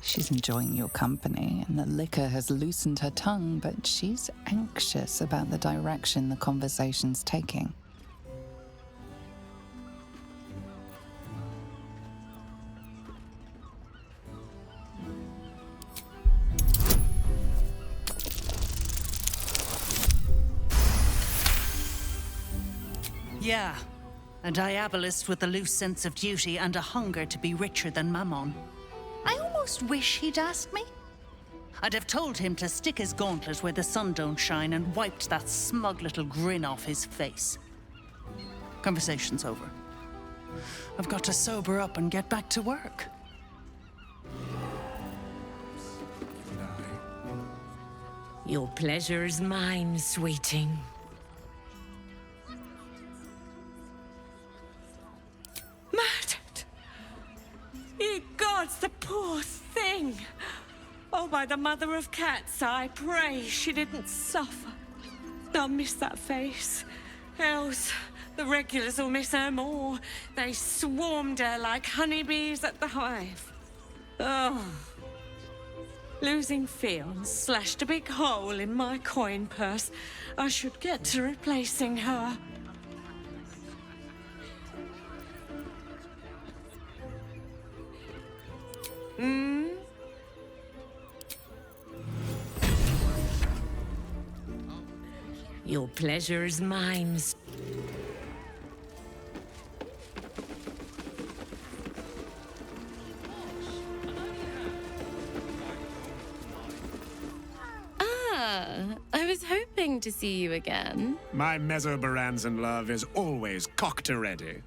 She's enjoying your company, and the liquor has loosened her tongue, but she's anxious about the direction the conversation's taking. Yeah, a diabolist with a loose sense of duty and a hunger to be richer than Mammon. I almost wish he'd asked me. I'd have told him to stick his gauntlet where the sun don't shine and wiped that smug little grin off his face. Conversation's over. I've got to sober up and get back to work. Your pleasure is mine, sweeting. Murdered! Ye gods, the poor thing! Oh, by the mother of cats, I pray she didn't suffer. I'll miss that face. Else, the regulars will miss her more. They swarmed her like honeybees at the hive. Oh. Losing Fionn slashed a big hole in my coin purse. I should get to replacing her. Your pleasure is mine. I was hoping to see you again. My Mesobaranzan love is always cocked-a-ready.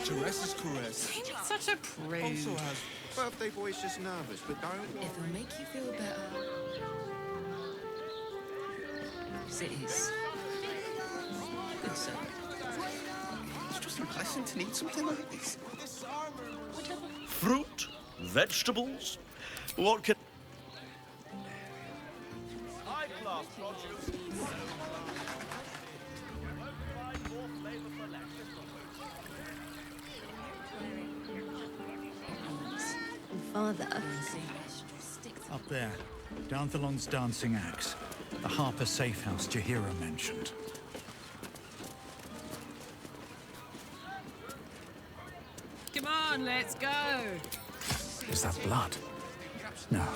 Teresa's caress. Such a prude. Also has birthday boy's just nervous, but don't. If it'll make you feel better. Sit his. Good sir. It's just impressive to need something like this. Fruit, vegetables, what can... High-class produce. Father. Up there, Danthalon's dancing axe. The Harper safe house Jahira mentioned. Come on, let's go. Is that blood? No,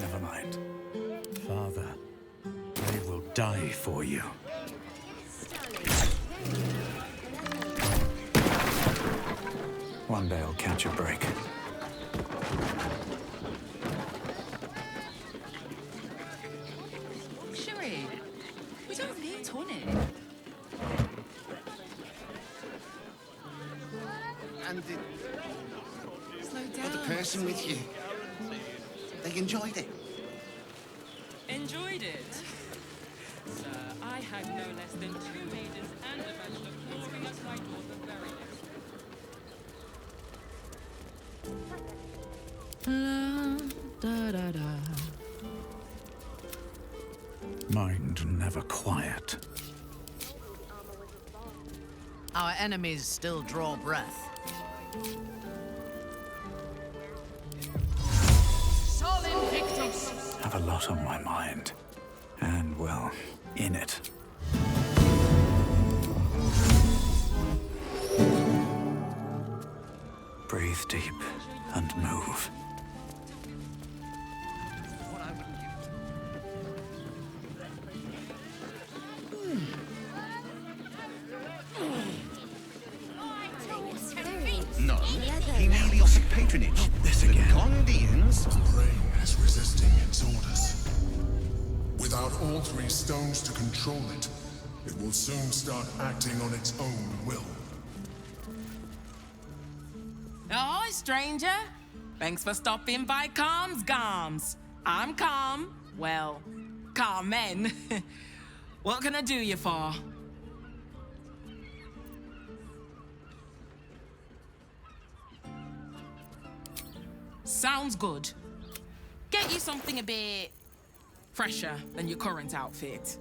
never mind. Father, they will die for you. One day I'll catch a break. Luxury. We don't need tonic. And Slow down. the person with you, they enjoyed it. Enjoyed it? Sir, I had no less than 2 maidens and a bachelor pouring us my door the very next. Mind never quiet. Our enemies still draw breath. Solid victors! Have a lot on my mind. And, well, in it. Breathe deep and move. No, he merely offered patronage. This The without all three stones to control it, it will soon start acting on its own will. Oh, stranger. Thanks for stopping by Calm's Garms. I'm Calm. Well, Carmen. What can I do you for? Sounds good. Get you something a bit fresher than your current outfit.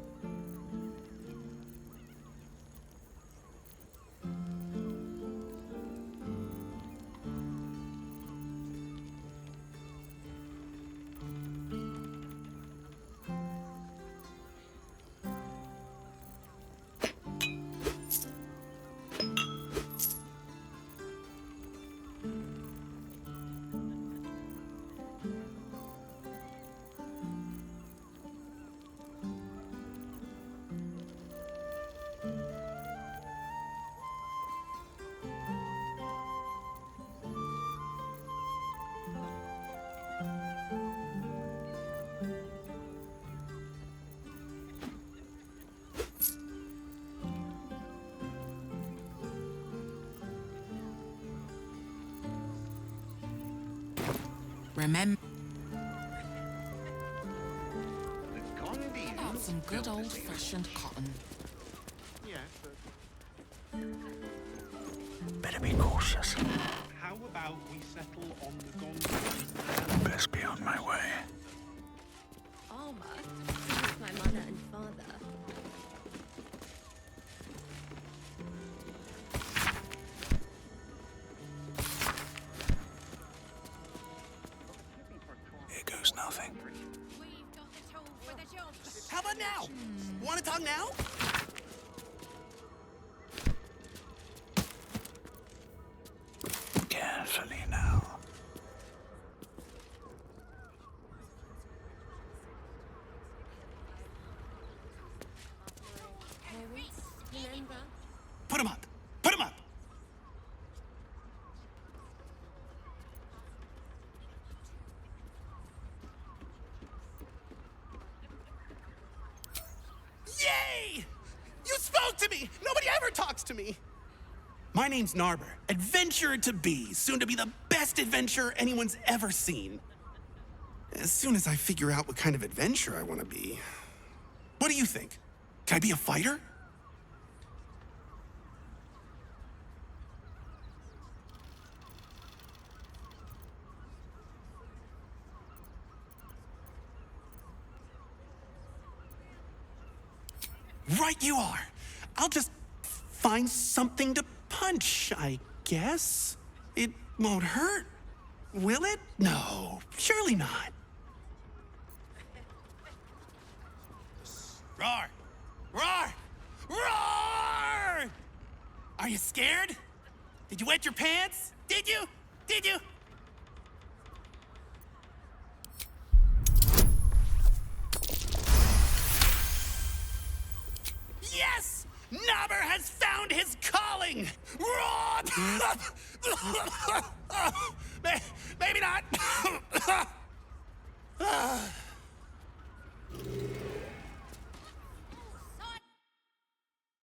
Remember about some good old-fashioned cotton. Better be cautious. How about we settle on the gondola? Best be on my way. Armor? This is my mother and father. Here goes nothing. How about now? Want to talk now? Carefully now. Remember? Put him up! Put him up! Yay! You spoke to me! Nobody ever talks to me! My name's Narber, adventurer to be, soon to be the best adventurer anyone's ever seen. As soon as I figure out what kind of adventurer I want to be. What do you think? Can I be a fighter? Right you are. I'll just find something to punch, I guess. It won't hurt, will it? No, surely not. Roar! Roar! Roar! Are you scared? Did you wet your pants? Did you? Did you? Yes! Nobber has found his calling! Maybe not.